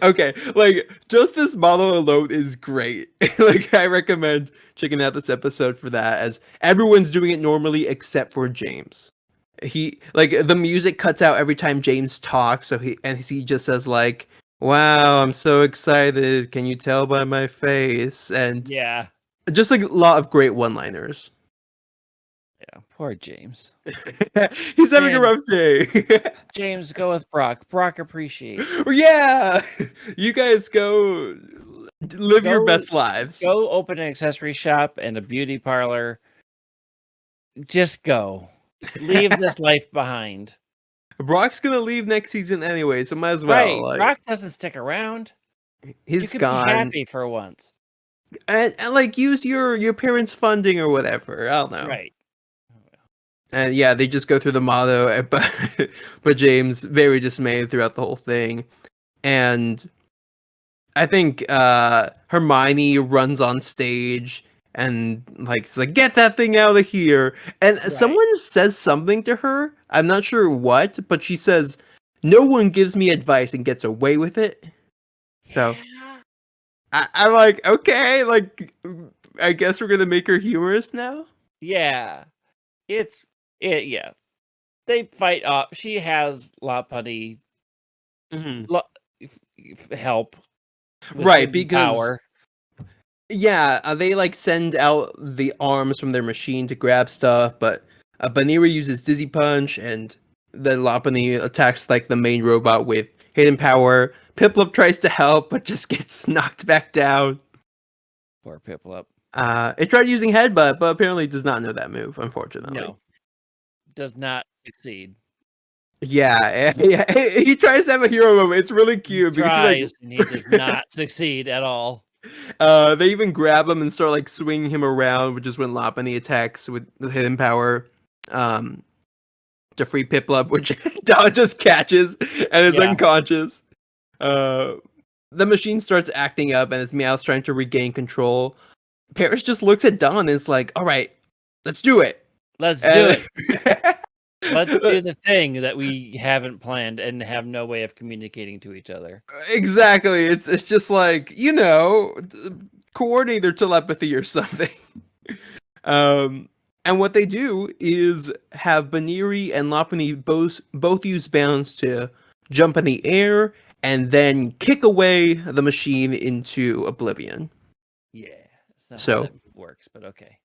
okay, like just this motto alone is great. Like I recommend checking out this episode for that, as everyone's doing it normally except for James. He like the music cuts out every time James talks, so he just says like, "Wow, I'm so excited. Can you tell by my face?" And yeah, just like a lot of great one-liners. Yeah, poor James. He's having a rough day. James, go with Brock. Brock appreciates. Yeah, you guys go live your best lives. Go open an accessory shop and a beauty parlor. Just go. Leave this life behind. Brock's gonna leave next season anyway, so might as well. Right, like, Brock doesn't stick around. He's you gone. Be happy for once. And like use your parents' funding or whatever. I don't know. Right. And yeah, they just go through the motto, but James very dismayed throughout the whole thing. And I think Hermione runs on stage and like get that thing out of here. And someone says something to her. I'm not sure what, but she says, "No one gives me advice and gets away with it." So I'm like, okay, like I guess we're gonna make her humorous now. Yeah, yeah. They fight up. She has Lopunny help, right? Because power. Yeah, they like send out the arms from their machine to grab stuff, but Baneri uses Dizzy Punch, and then Lopunny attacks like the main robot with hidden power. Piplup tries to help, but just gets knocked back down. Poor Piplup. It tried using Headbutt, but apparently does not know that move, unfortunately. No, does not succeed. Yeah, he tries to have a hero moment. It's really cute. He tries, and he does not succeed at all. They even grab him and start like swinging him around, which is when Lopunny attacks with the hidden power. To free Piplup, which Don just catches and is unconscious. The machine starts acting up and its Meowth's trying to regain control. Paris just looks at Don and is like, all right, let's do it. Let's do it. Let's do the thing that we haven't planned and have no way of communicating to each other. Exactly. It's just like, coordinate their telepathy or something. And what they do is have Baniri and Lopunny both use bounds to jump in the air and then kick away the machine into oblivion. Yeah, that's not how that works, but okay.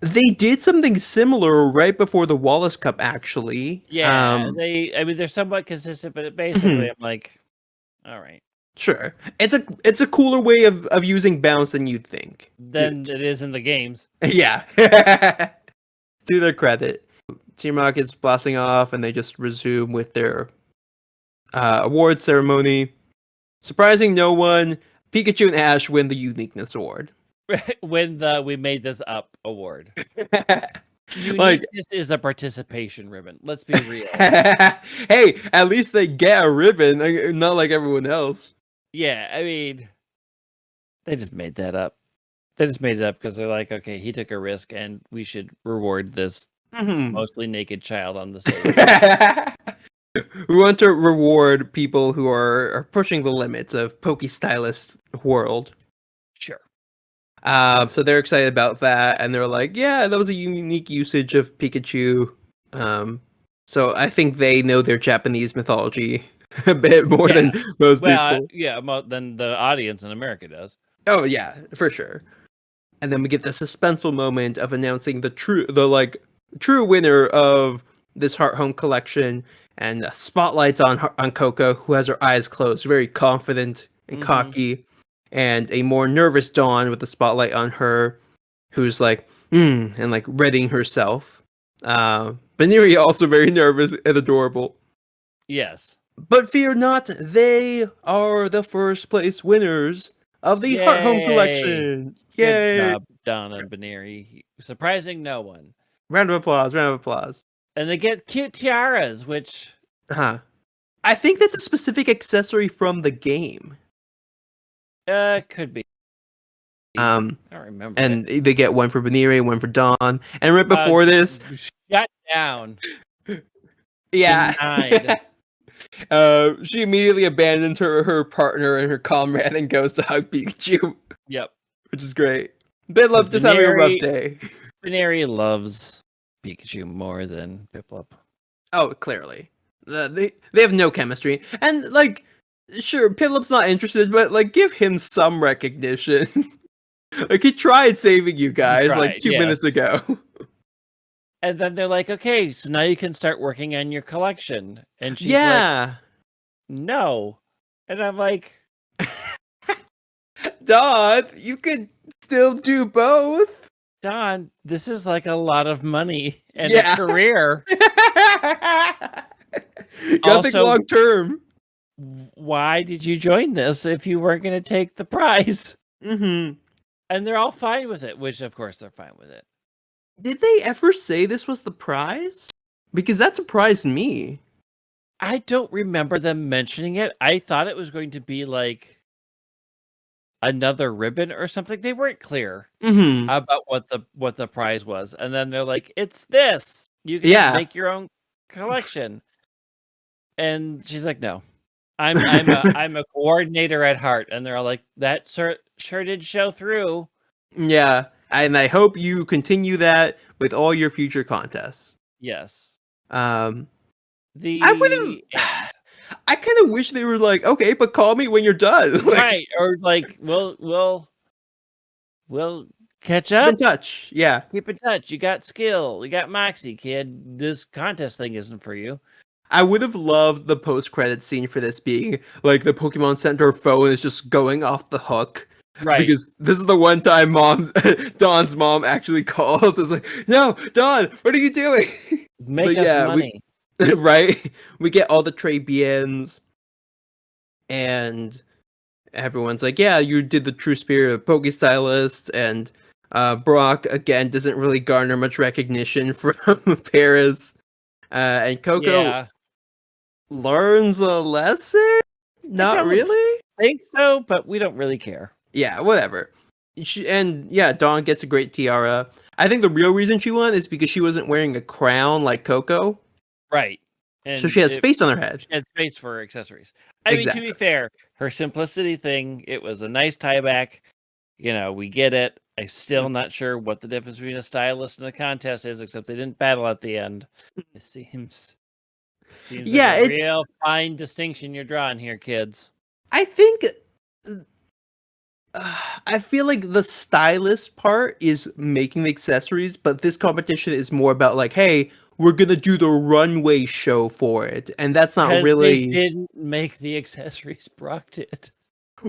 They did something similar right before the Wallace Cup, actually. Yeah, they're somewhat consistent, but basically, I'm like, all right. Sure, it's a cooler way of using bounce than you'd think. Than it is in the games. Yeah. To their credit, Team Rocket's blasting off, and they just resume with their award ceremony. Surprising no one, Pikachu and Ash win the Uniqueness Award. Win the We Made This Up award. Uniqueness is a participation ribbon. Let's be real. Hey, at least they get a ribbon, not like everyone else. Yeah, I mean, they just made that up. They just made it up because they're like, okay, he took a risk, and we should reward this mostly naked child on the stage. We want to reward people who are pushing the limits of Pokestylist world. Sure. So they're excited about that, and they're like, yeah, that was a unique usage of Pikachu. So I think they know their Japanese mythology a bit more than most people. Yeah, than the audience in America does. Oh yeah, for sure. And then we get the suspenseful moment of announcing the true winner of this Hearthome collection, and spotlights on Coco, who has her eyes closed, very confident and cocky, and a more nervous Dawn with the spotlight on her, who's like, and like readying herself. Baniri also very nervous and adorable. Yes. But fear not, they are the first place winners of the Hearthome collection. Yay! Good job, Don and Baniri. Surprising no one. Round of applause. And they get cute tiaras, which... I think that's a specific accessory from the game. Could be. I don't remember. And they get one for Baniri, one for Dawn. And right before this... Shut down. Yeah. She immediately abandons her partner and her comrade and goes to hug Pikachu. Yep. Which is great. Piplup just having a rough day. Baniri loves Pikachu more than Piplup. Oh, clearly. They have no chemistry. And, like, sure, Piplup's not interested, but, like, give him some recognition. Like, he tried saving you guys, like, 2 minutes ago. And then they're like, okay, so now you can start working on your collection. And she's like, no. And I'm like... Dawn, you could still do both. Dawn, this is like a lot of money and a career. Gotta think long term. Why did you join this if you weren't going to take the prize? And they're all fine with it, which of course they're fine with it. Did they ever say this was the prize? Because that surprised me. I don't remember them mentioning it. I thought it was going to be like another ribbon or something. They weren't clear about what the prize was. And then they're like, it's this. You can make your own collection. And she's like, no. I'm a coordinator at heart. And they're all like, that sure did show through. Yeah. And I hope you continue that with all your future contests. Yes. I kind of wish they were like, okay, but call me when you're done. Like, right. Or like, we'll catch up. Keep in touch. Yeah. Keep in touch. You got skill. You got Moxie, kid. This contest thing isn't for you. I would have loved the post-credit scene for this being like the Pokemon Center phone is just going off the hook. Right. Because this is the one time Dawn's mom actually calls. It's like, no, Dawn, what are you doing? Make But us yeah, money. right? We get all the trade BNs, and everyone's like, yeah, you did the true spirit of Pokestylist, and Brock, again, doesn't really garner much recognition from Paris. And Coco Yeah. learns a lesson? I Not don't really? think so, but we don't really care. Yeah, whatever. And yeah, Dawn gets a great tiara. I think the real reason she won is because she wasn't wearing a crown like Coco, Right. so And she had it space on her head. she had space for accessories. I mean, to be Exactly. fair, her simplicity thing, it was a nice tie back. We get it. I'm still not sure what the difference between a stylist and a contest is, except they didn't battle at the end. It seems like Yeah, a it's. real fine distinction you're drawing here, kids. I think. I feel like the stylist part is making the accessories, but this competition is more about like, hey, we're gonna do the runway show for it, and that's not Because they really didn't make the accessories, Brock did.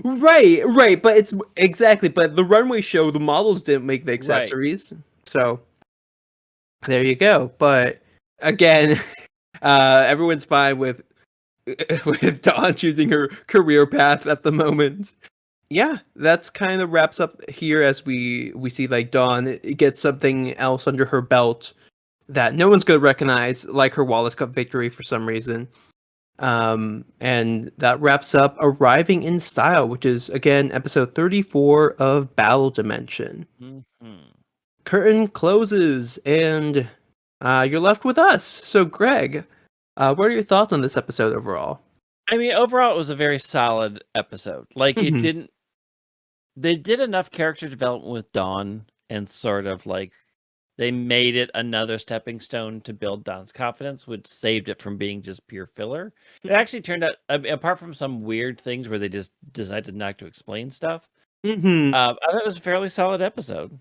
right. But it's exactly, but the runway show, the models didn't make the Right. accessories, so there you go. But again, everyone's fine with with Dawn choosing her career path at the moment. Yeah, that's kind of wraps up here as we see like Dawn gets something else under her belt that no one's gonna recognize, like her Wallace Cup victory for some reason. And that wraps up Arriving in Style, which is again episode 34 of Battle Dimension. Mm-hmm. Curtain closes, and you're left with us. So, Greg, what are your thoughts on this episode overall? I mean, overall, it was a very solid episode. Like, it didn't. They did enough character development with Dawn, and sort of like they made it another stepping stone to build Dawn's confidence, which saved it from being just pure filler. It actually turned out, apart from some weird things where they just decided not to explain stuff, Mm-hmm. I thought it was a fairly solid episode.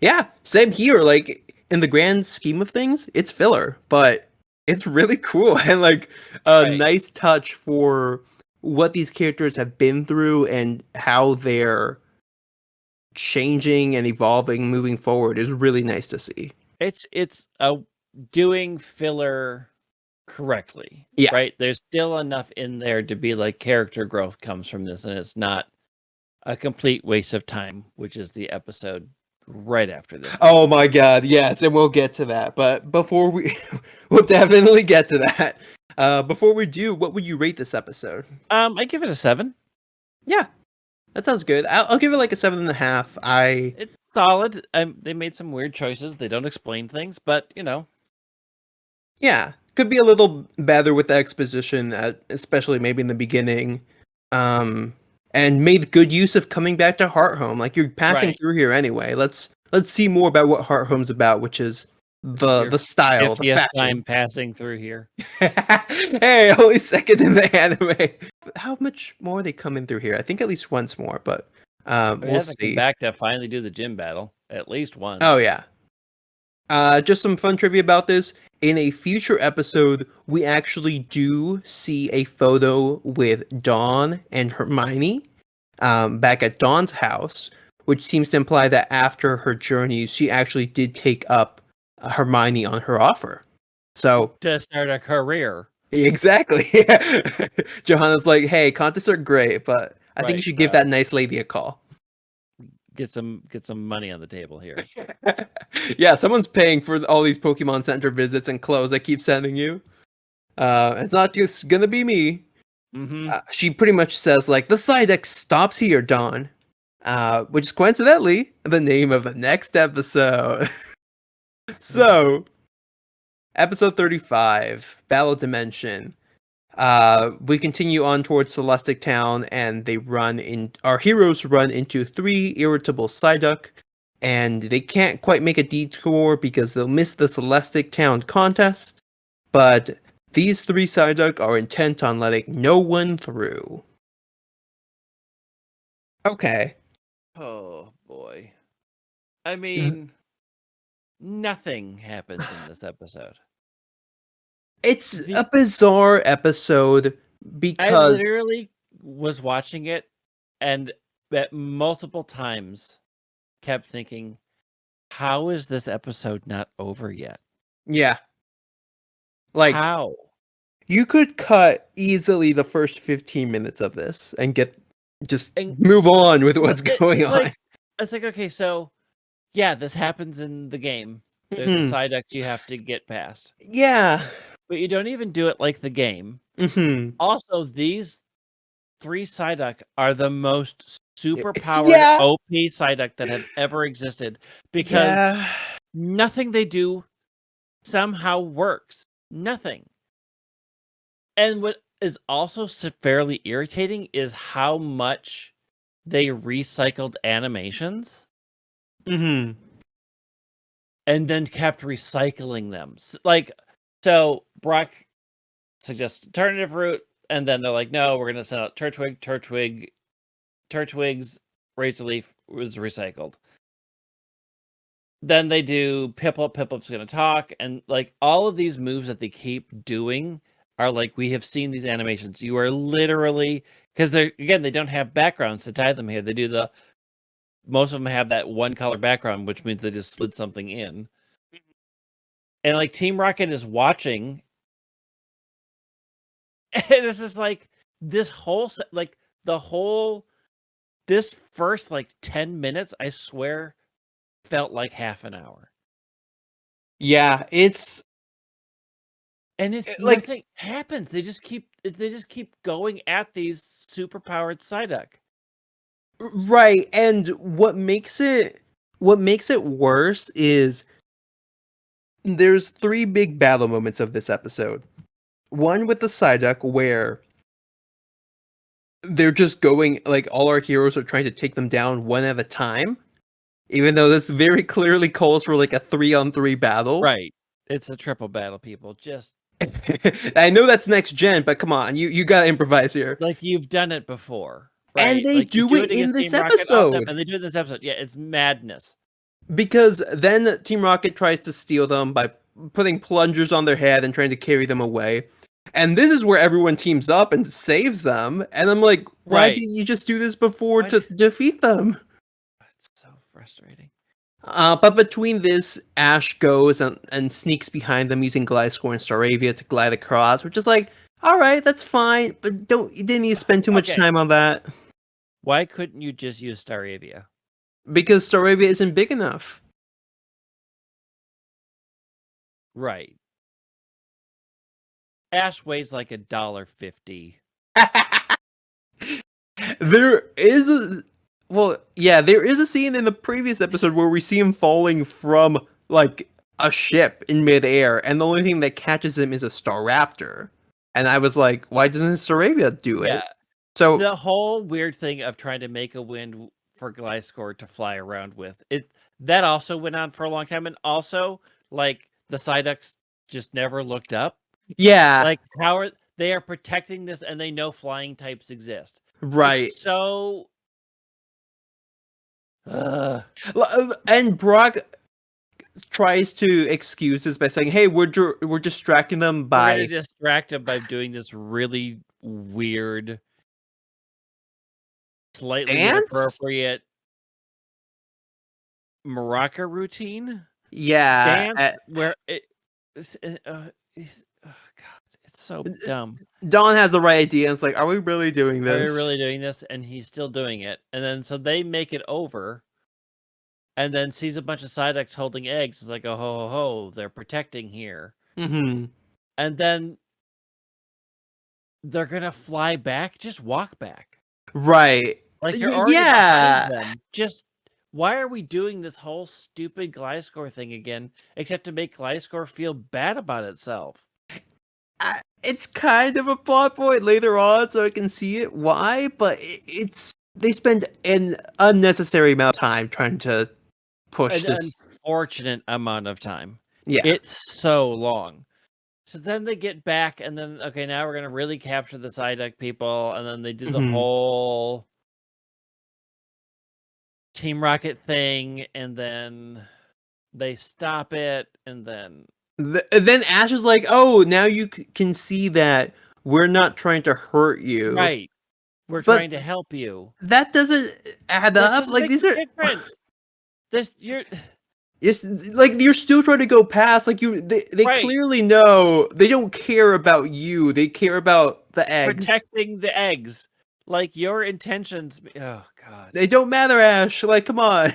Yeah, same here. Like in the grand scheme of things, it's filler, but it's really cool and like a Right. nice touch for what these characters have been through and how they're changing and evolving moving forward is really nice to see. It's doing filler correctly. Yeah. Right. There's still enough in there to be like character growth comes from this, and it's not a complete waste of time, which is the episode right after this. Oh my god, yes, and we'll get to that. But before we we'll definitely get to that. Before we do, what would you rate this episode? I give it a 7. Yeah, that sounds good. I'll give it like a 7.5. It's solid. They made some weird choices. They don't explain things, but Yeah, could be a little better with the exposition, especially maybe in the beginning. And made good use of coming back to Hearthome. Like you're passing right. through here anyway. Let's see more about what Hearthome's about, which is the style, the 50th fashion. time passing through here. Hey, only second in the anime. How much more are they coming through here? I think at least once more, but we'll Come see. back to finally do the gym battle at least once. Oh yeah. Just some fun trivia about this. In a future episode, we actually do see a photo with Dawn and Hermione back at Dawn's house, which seems to imply that after her journey, she actually did take up Hermione on her offer. So to start a career. exactly. Johanna's like, hey, contests are great, but I think you should give that nice lady a call. Get some money on the table here. Yeah, someone's paying for all these Pokemon Center visits and clothes I keep sending you. It's not just gonna be me. Mm-hmm. She pretty much says like the Psyduck stops here, Dawn, which is coincidentally the name of the next episode. So, episode 35, Battle Dimension. We continue on towards Celestic Town, and our heroes run into 3 irritable Psyduck, and they can't quite make a detour because they'll miss the Celestic Town contest, but these 3 Psyduck are intent on letting no one through. Okay. Oh boy. I mean, nothing happens in this episode. It's a bizarre episode I because literally was watching it, and at multiple times kept thinking, how is this episode not over yet? Yeah. Like, How? you could cut easily the first 15 minutes of this and just And move on with what's it- going it's on. like it's like, okay, so yeah, this happens in the game. There's a Mhm. Psyduck you have to get past, Yeah. but you don't even do it like the game. Mhm. Also, these 3 Psyduck are the most super powered Yeah. OP Psyduck that have ever existed because Yeah. nothing they do somehow works. Nothing. And what is also fairly irritating is how much they recycled animations Mhm. and then kept recycling them. Like, so Brock suggests alternative route, and then they're like, no, we're going to send out Turtwig's Razor Leaf was recycled. Then they do Piplup. Piplup's going to talk, and like all of these moves that they keep doing are like, we have seen these animations. You are literally, because they don't have backgrounds to tie them here. They do most of them have that one color background, which means they just slid something in. And like Team Rocket is watching, and it's just like this whole this first like 10 minutes, I swear, felt like half an hour. Yeah, it's And it's like nothing happens. They just keep going at these super powered Psyduck. right, and what makes it worse is there's 3 big battle moments of this episode. One with the Psyduck where they're just going like all our heroes are trying to take them down one at a time, even though this very clearly calls for like a 3-on-3 battle. Right. It's a triple battle, people. Just I know that's next gen, but come on, you gotta improvise here. like you've done it before. And Right. they Like you do do it it in against this Team Rocket all the time, episode. and they do it in this episode. Yeah, it's madness. Because then Team Rocket tries to steal them by putting plungers on their head and trying to carry them away. And this is where everyone teams up and saves them. And I'm like, why Right. didn't you just do this before Why- to defeat them? It's so frustrating. But between this, Ash goes and sneaks behind them using Gliscor and Staravia to glide across, which is like, alright, that's fine, but you didn't need to spend too much Okay. time on that. Why couldn't you just use Staravia? Because Staravia isn't big enough. Right. Ash weighs like $1.50. There is there is a scene in the previous episode where we see him falling from like a ship in midair, and the only thing that catches him is a Staraptor. And I was like, why doesn't Staravia do it? Yeah. So The whole weird thing of trying to make a wind for Gliscor to fly around with, that also went on for a long time. And also, like, the Psyducks just never looked up. yeah, Like, they are protecting this, and they know flying types exist. right. It's so And Brock tries to excuse this by saying, "Hey, we're distracting them we're by gonna distract them by doing this really weird, slightly dance." inappropriate maraca routine Yeah, dance where oh god, it's so dumb. Don has the right idea. And it's like, are we really doing Are we this? really doing this? And he's still doing it. And then so they make it over, and then sees a bunch of Psyducks holding eggs. It's like, oh ho ho ho, they're protecting here. Mm-hmm. And then they're gonna fly back. Just walk back. Right. Like you're already behind Yeah. them. Just why are we doing this whole stupid Gliscor thing again? Except to make Gliscor feel bad about itself. It's kind of a plot point later on, so I can see it why, but they spend an unnecessary amount of time trying to push An this. unfortunate amount of time. Yeah. It's so long. So then they get back, and then okay, now we're gonna really capture the Psyduck people, and then they do the Mhm. whole Team Rocket thing, and then they stop it, and then Then Ash is like, "Oh, now you can see that we're not trying to hurt you." right. We're But trying to help you. that doesn't add That up. doesn't Like make these a are difference. This you're like you're still trying to go past. Like they right. clearly know they don't care about you. They care about the eggs. Protecting the eggs. Like your intentions. Oh God. They don't matter, Ash. Like, come on.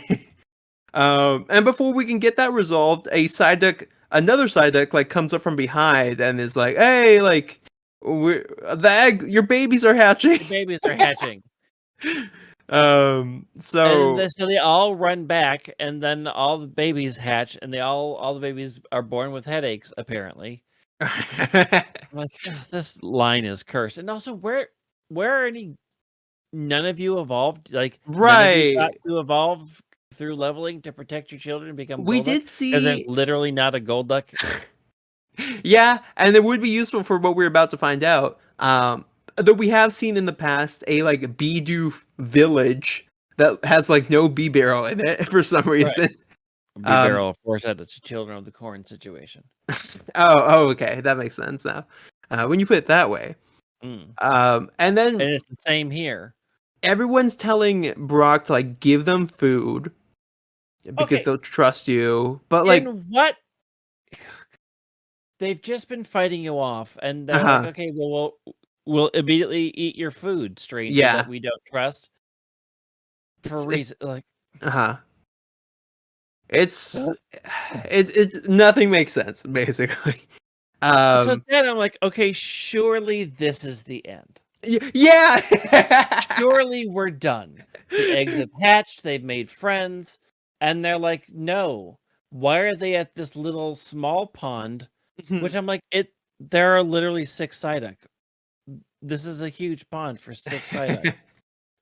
And before we can get that resolved, another Psyduck, like comes up from behind and is like, "Hey, like, your babies are hatching." The babies are hatching. So So they all run back, and then all the babies hatch, and all the babies are born with headaches. Apparently, I'm like, "Ugh, this line is cursed. And also, where are none of you evolved? Like none of you got right, to evolve through leveling to protect your children and become we Golduck? did Because there's see, literally not a Golduck. yeah, and it would be useful for what we're about to find out. Though we have seen in the past a like Bidoof village that has like no bee barrel in it for some Right. reason. Be Um, barrel, of course, that it's a Children of the Corn situation. okay, that makes sense now. When you put it that way. Mm. And then And it's the same here. everyone's telling Brock to like give them food because Okay, they'll trust you. But like, in what they've just been fighting you off, and they're like, uh-huh, okay, well, we'll immediately eat your food, stranger yeah, that we don't trust for a it's reason. Like, uh-huh. It's uh, it nothing makes sense basically. so Um, then I'm like, okay, surely this is the end. yeah. Surely we're done. The eggs have hatched, they've made friends, and they're like, no. Why are they at this little small pond? Which I'm like, there are literally 6 Psyduck. This is a huge pond for 6 Psyduck.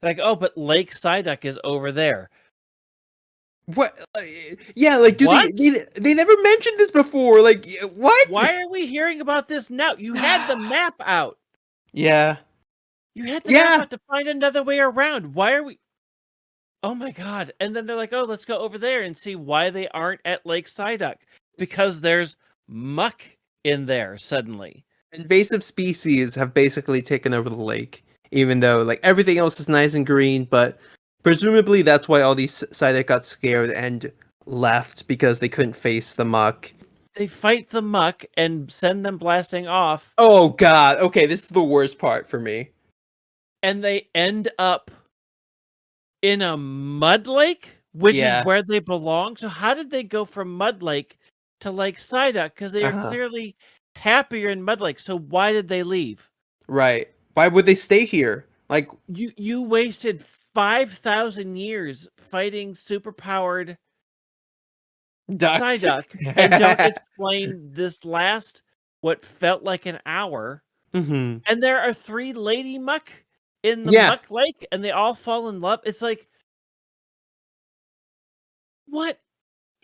Like, oh, but Lake Psyduck is over there. What? Yeah, like, do What? they never mentioned this before? Like, what? Why are we hearing about this now? You had the map out. Yeah, You had the map yeah. out to find another way around. Why are we? Oh my god! And then they're like, "Oh, let's go over there and see why they aren't at Lake Psyduck because there's muck in there suddenly." Invasive species have basically taken over the lake, even though like everything else is nice and green. But presumably that's why all these Psyduck got scared and left because they couldn't face the muck. They fight the muck and send them blasting off, Oh god. Okay, this is the worst part for me. and they end up in a mud lake, which is Yeah. where they belong. So how did they go from mud lake to Lake Psyduck? Because they are Uh-huh. clearly happier in mud lake. So why did they leave? Right. Why would they stay here? Like You wasted 5,000 years fighting superpowered ducks. Psyduck and don't explain this last what felt like an hour. hmm And there are 3 lady muck in the Yeah. muck lake, and they all fall in love. It's like, what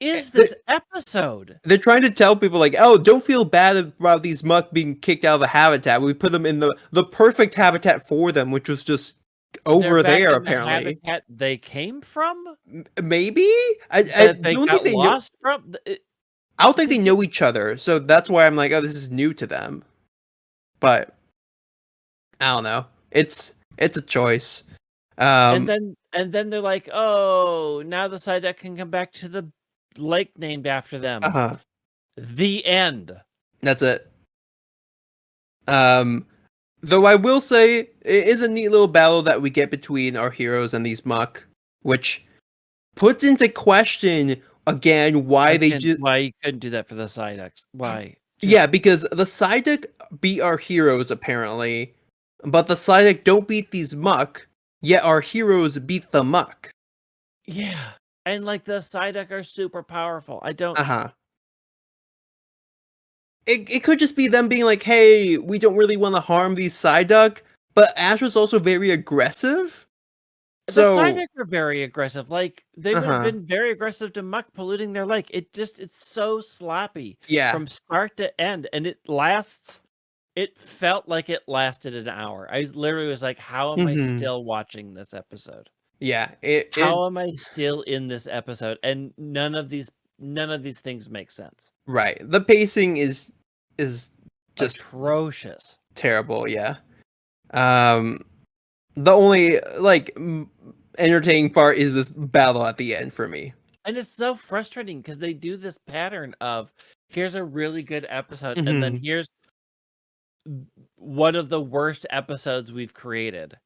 is They, this episode? they're trying to tell people like, oh, don't feel bad about these muck being kicked out of the habitat. We put them in the perfect habitat for them, which was just They're over back there in the apparently. habitat they came from? Maybe I That they don't think got they know. lost from? I don't think They they just know each other, so that's why I'm like, oh, this is new to them. But I don't know. It's a choice. and Um, then they're like, "Oh, now the Psyduck can come back to the lake named after them." uh-huh. The end. That's it. Um, though I will say it is a neat little battle that we get between our heroes and these muck, which puts into question again why they just Why you couldn't do that for the Psyducks? Why? yeah, Just because the Psyduck beat our heroes apparently, but the Psyduck don't beat these muck, yet our heroes beat the muck. yeah. And like the Psyduck are super powerful. I don't Uh-huh. It could just be them being like, hey, we don't really want to harm these Psyduck, but Ash was also very aggressive. The So, Psyduck are very aggressive. Like they've uh-huh. been very aggressive to muck polluting their lake. It's so sloppy Yeah. from start to end, and it lasts. It felt like it lasted an hour. I literally was like, "How am I hmm still watching this episode? Yeah. It How am I still in this episode?" And none of these things make sense. right. The pacing is just Atrocious. terrible, yeah. Um The only entertaining part is this battle at the end for me. And it's so frustrating because they do this pattern of here's a really good episode, and then Mhm. here's one of the worst episodes we've created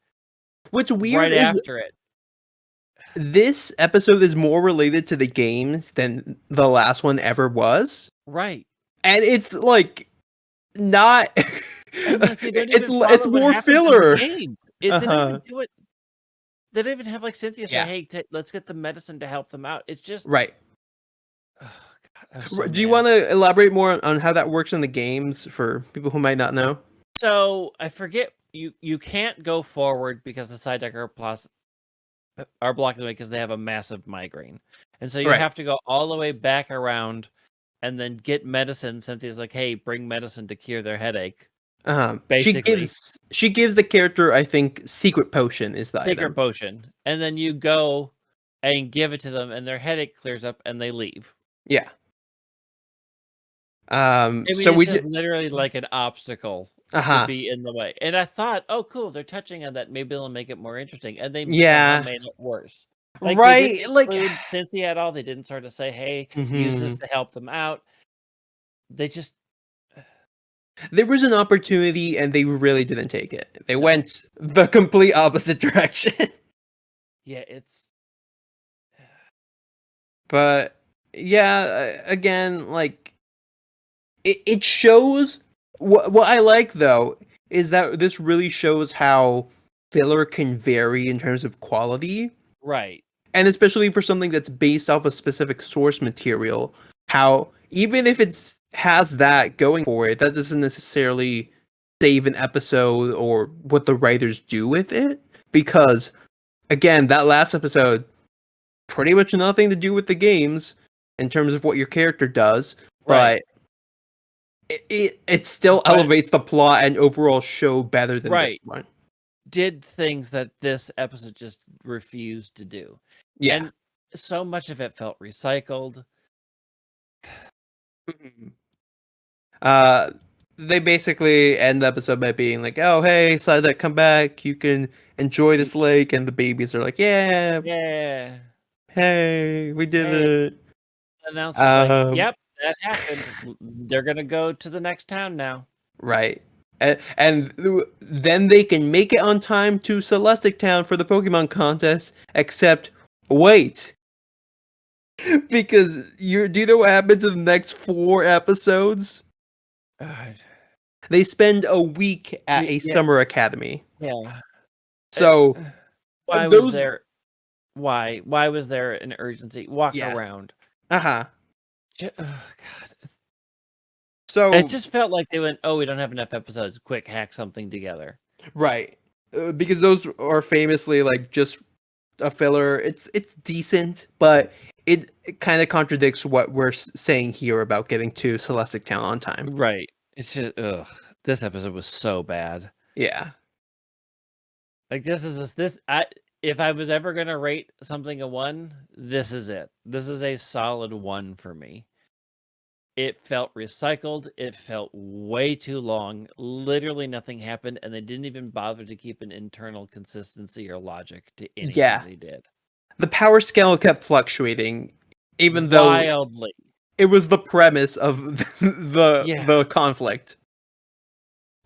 What's weird right is after it. this episode is more related to the games than the last one ever was, Right. and it's like not. And like they don't it's even follow what more happens in the filler. game. Uh They don't even huh. do it. They don't even have like Cynthia say, Yeah. "Hey, let's get the medicine to help them out." It's just, Right. oh, God, I was so Do you mad. want to elaborate more on how that works in the games for people who might not know? So I forget you can't go forward because the Psyduck are blocking the way because they have a massive migraine, and so you Right. have to go all the way back around and then get medicine. Cynthia's like, "Hey, bring medicine to cure their headache." Basically, She gives the character, I think, secret potion is the secret item. potion, and then you go and give it to them, and their headache clears up, and they leave. Yeah. I mean, So it's we just did. literally like an obstacle to Uh-huh. be in the way. And I thought, oh, cool, they're touching on that. Maybe they'll make it more interesting. And they somehow Yeah. made it worse. Like they didn't Right. Like. include Cynthia at all. They didn't sort of say, hey, use this Mhm. to help them out. They just There was an opportunity and they really didn't take it. They no. went the complete opposite direction. Yeah, it's But yeah, again, like it shows what I like though is that this really shows how filler can vary in terms of quality, right. and especially for something that's based off a specific source material, how even if it's has that going for it, that doesn't necessarily save an episode or what the writers do with it, because again, that last episode pretty much nothing to do with the games in terms of what your character does, Right. but it still But elevates the plot and overall show better than this right. one. Did things that this episode just refused to do. Yeah. And so much of it felt recycled. uh they basically end the episode by being like, "Oh, hey, Psyduck, come back. You can enjoy this lake." And the babies are like, "Yeah, Yeah. hey, we did Hey. it." Announcer's like, Um, "Yep, that happened. They're gonna go to the next town now." right. And then they can make it on time to Celestic Town for the Pokemon contest. Except, wait, because do you know what happens in the next 4 episodes? God. They spend a week at a Yeah, summer academy. yeah. So Why was those, there? Why was there an urgency? Walk yeah, around. uh-huh. Oh, God. So It just felt like they went, "Oh, we don't have enough episodes. Quick, hack something together." right, because those are famously like just a filler. It's decent, but it kind of contradicts what we're saying here about getting to Celestic Town on time. Right. It's just, ugh. This episode was so bad. Yeah. Like this. If I was ever gonna rate something a 1, this is it. This is a solid 1 for me. It felt recycled. It felt way too long. Literally nothing happened, and they didn't even bother to keep an internal consistency or logic to anything Yeah. they did. The power scale kept fluctuating, even though Wildly. it was the premise of the conflict.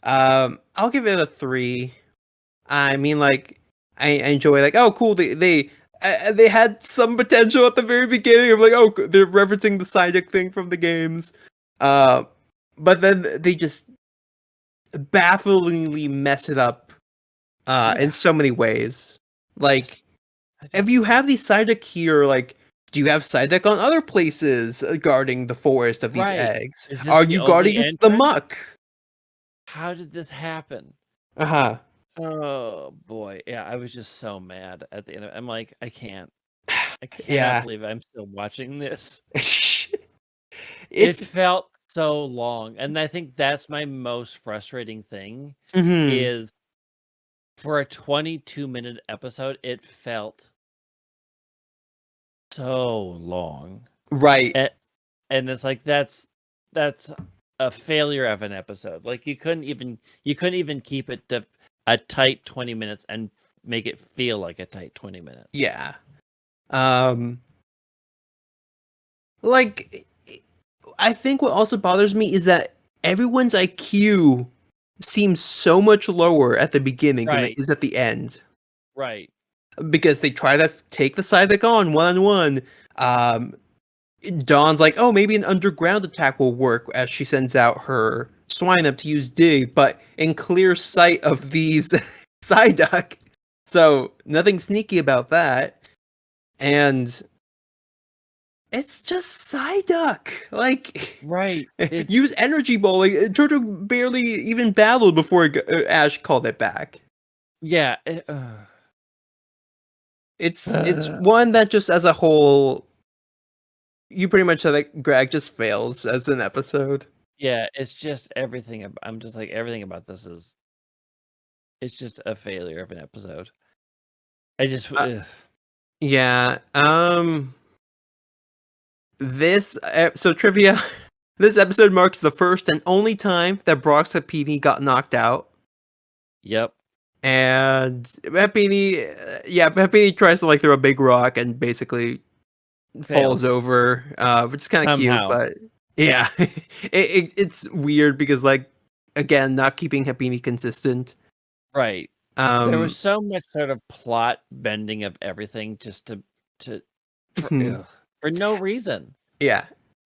I'll give it a 3. I mean, like, I enjoy, like, oh, cool. They had some potential at the very beginning of like, oh, they're referencing the Psyduck thing from the games, but then they just bafflingly mess it up, in so many ways. Like, if you have these Psyduck here, like, do you have Psyduck on other places guarding the forest of these Right. eggs? Is this Are the you only guarding the entrance? muck? How did this happen? Uh-huh. Oh boy. Yeah, I was just so mad at the end of it. I'm like, I cannot Yeah. believe I'm still watching this. It It's felt so long. And I think that's my most frustrating thing mhm. is for a 22-minute episode, it felt so long. Right. And it's like that's a failure of an episode. Like you couldn't even keep it to a tight 20 minutes and make it feel like a tight 20 minutes. Yeah. Like, I think what also bothers me is that everyone's IQ seems so much lower at the beginning than it Right. is at the end. Right. Because they try to take the Psyduck on one-on-one. Dawn's like, oh, maybe an underground attack will work as she sends out her Swinub to use Dig, but in clear sight of these Psyduck. So nothing sneaky about that. And it's just Psyduck. Like, Right. use Energy Bowling. Jojo barely even battled before Ash called it back. Yeah. It's one that just as a whole, you pretty much said that Greg just fails as an episode. Yeah, it's just everything. I'm just like, everything about this is. It's just a failure of an episode. I just. Yeah. This so trivia. This episode marks the first and only time that Brock's Hapini got knocked out. Yep. And Hapini tries to like throw a big rock and basically falls Fails. over, which is kind of cute, but yeah, it's weird because like again, not keeping Hapini consistent. Right. There was so much sort of plot bending of everything just for no reason. Yeah.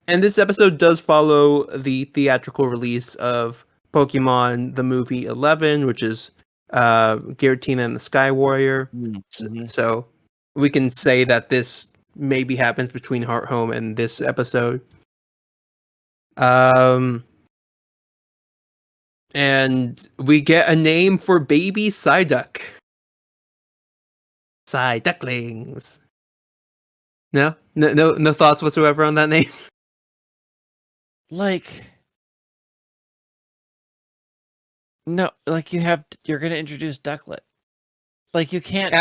And this episode does follow the theatrical release of Pokemon the movie 11, which is Giratina and the Sky Warrior. Mm-hmm. So we can say that this maybe happens between Hearthome and this episode. And we get a name for baby Psyduck. Psyducklings. No thoughts whatsoever on that name. Like, no, like you're gonna introduce Ducklet. Like you can't.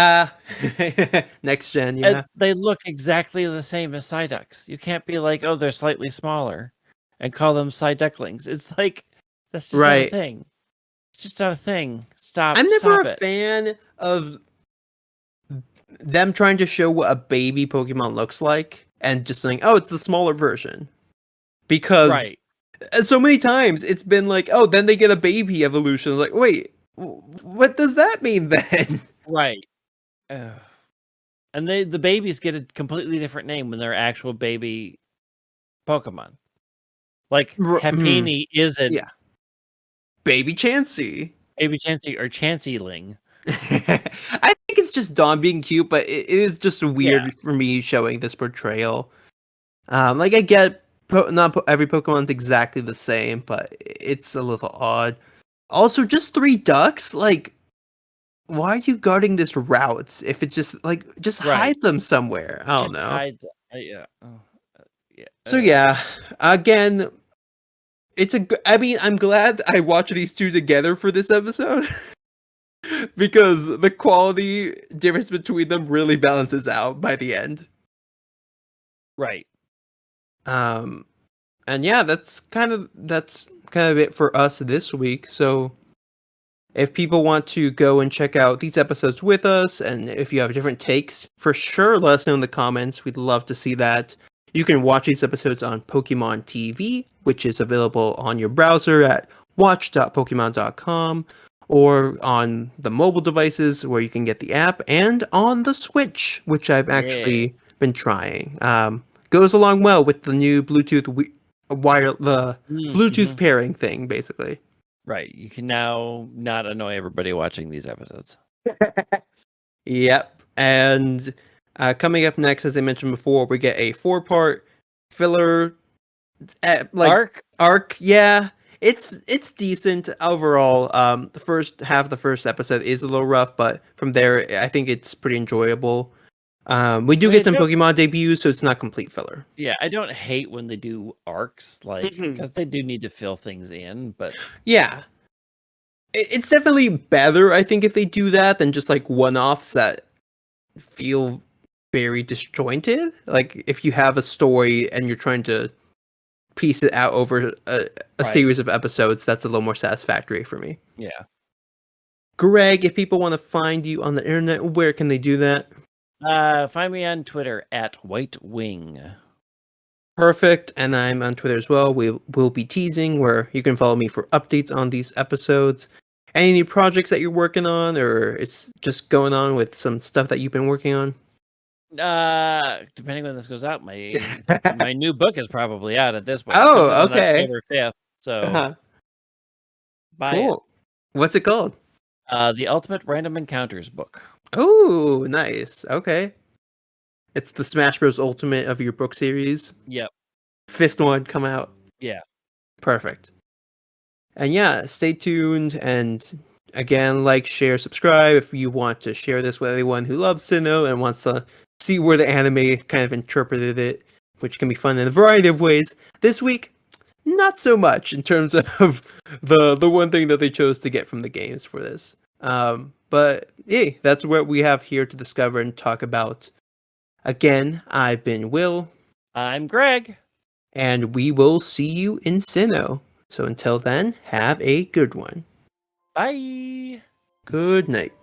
Next gen, yeah. They look exactly the same as Psyducks. You can't be like, oh, they're slightly smaller, and call them Psyducklings. It's like that's just not a thing. It's just not a thing. Stop. I'm never a it. fan of them trying to show what a baby Pokemon looks like and just saying, oh, it's the smaller version. Because so many times it's been like, oh, then they get a baby evolution. Like, wait, what does that mean then? Right. And the babies get a completely different name when they're actual baby Pokemon. Like Happiny isn't Baby Chansey. Baby Chansey or Chanseyling. I think it's just Dawn being cute, but it is just weird for me showing this portrayal. Like I get not every Pokemon's exactly the same, but it's a little odd. Also, just 3 ducks, like why are you guarding this routes if it's just like hide them somewhere? I don't know. So yeah, again, I'm glad I watched these two together for this episode. Because the quality difference between them really balances out by the end. Right. And yeah, that's kind of it for us this week. So if people want to go and check out these episodes with us, and if you have different takes, for sure let us know in the comments. We'd love to see that. You can watch these episodes on Pokemon TV, which is available on your browser at watch.pokemon.com, or on the mobile devices where you can get the app, and on the Switch, which I've actually been trying. Goes along well with the new Bluetooth Bluetooth pairing thing, basically. Right. You can now not annoy everybody watching these episodes. Yep. And coming up next, as I mentioned before, we get a 4-part filler arc. Yeah. It's decent overall. The first half of the first episode is a little rough, but from there, I think it's pretty enjoyable. We do get some Pokemon debuts, so it's not complete filler. Yeah, I don't hate when they do arcs, like because they do need to fill things in. But yeah, it's definitely better, I think, if they do that than just like one-offs that feel very disjointed. Like if you have a story and you're trying to piece it out over a series of episodes, that's a little more satisfactory for me. Yeah. Greg, if people want to find you on the internet, where can they do that? Find me on Twitter at White Wing. Perfect. And I'm on Twitter as well. We'll be teasing where you can follow me for updates on these episodes. Any new projects that you're working on, or it's just going on with some stuff that you've been working on? Depending when this goes out, my new book is probably out at this point. It Oh, comes out on okay. October 5th, so Uh-huh. buy Cool. What's it called? it. The Ultimate Random Encounters book. Oh, nice. Okay. It's the Smash Bros. Ultimate of your book series. Yep. 5th one come out. Yeah. Perfect. And yeah, stay tuned. And again, like, share, subscribe if you want to share this with anyone who loves Sinnoh and wants to see where the anime kind of interpreted it, which can be fun in a variety of ways. This week, not so much in terms of the one thing that they chose to get from the games for this. But hey, that's what we have here to discover and talk about. Again, I've been Will. I'm Greg. And we will see you in Sinnoh. So until then, have a good one. Bye. Good night.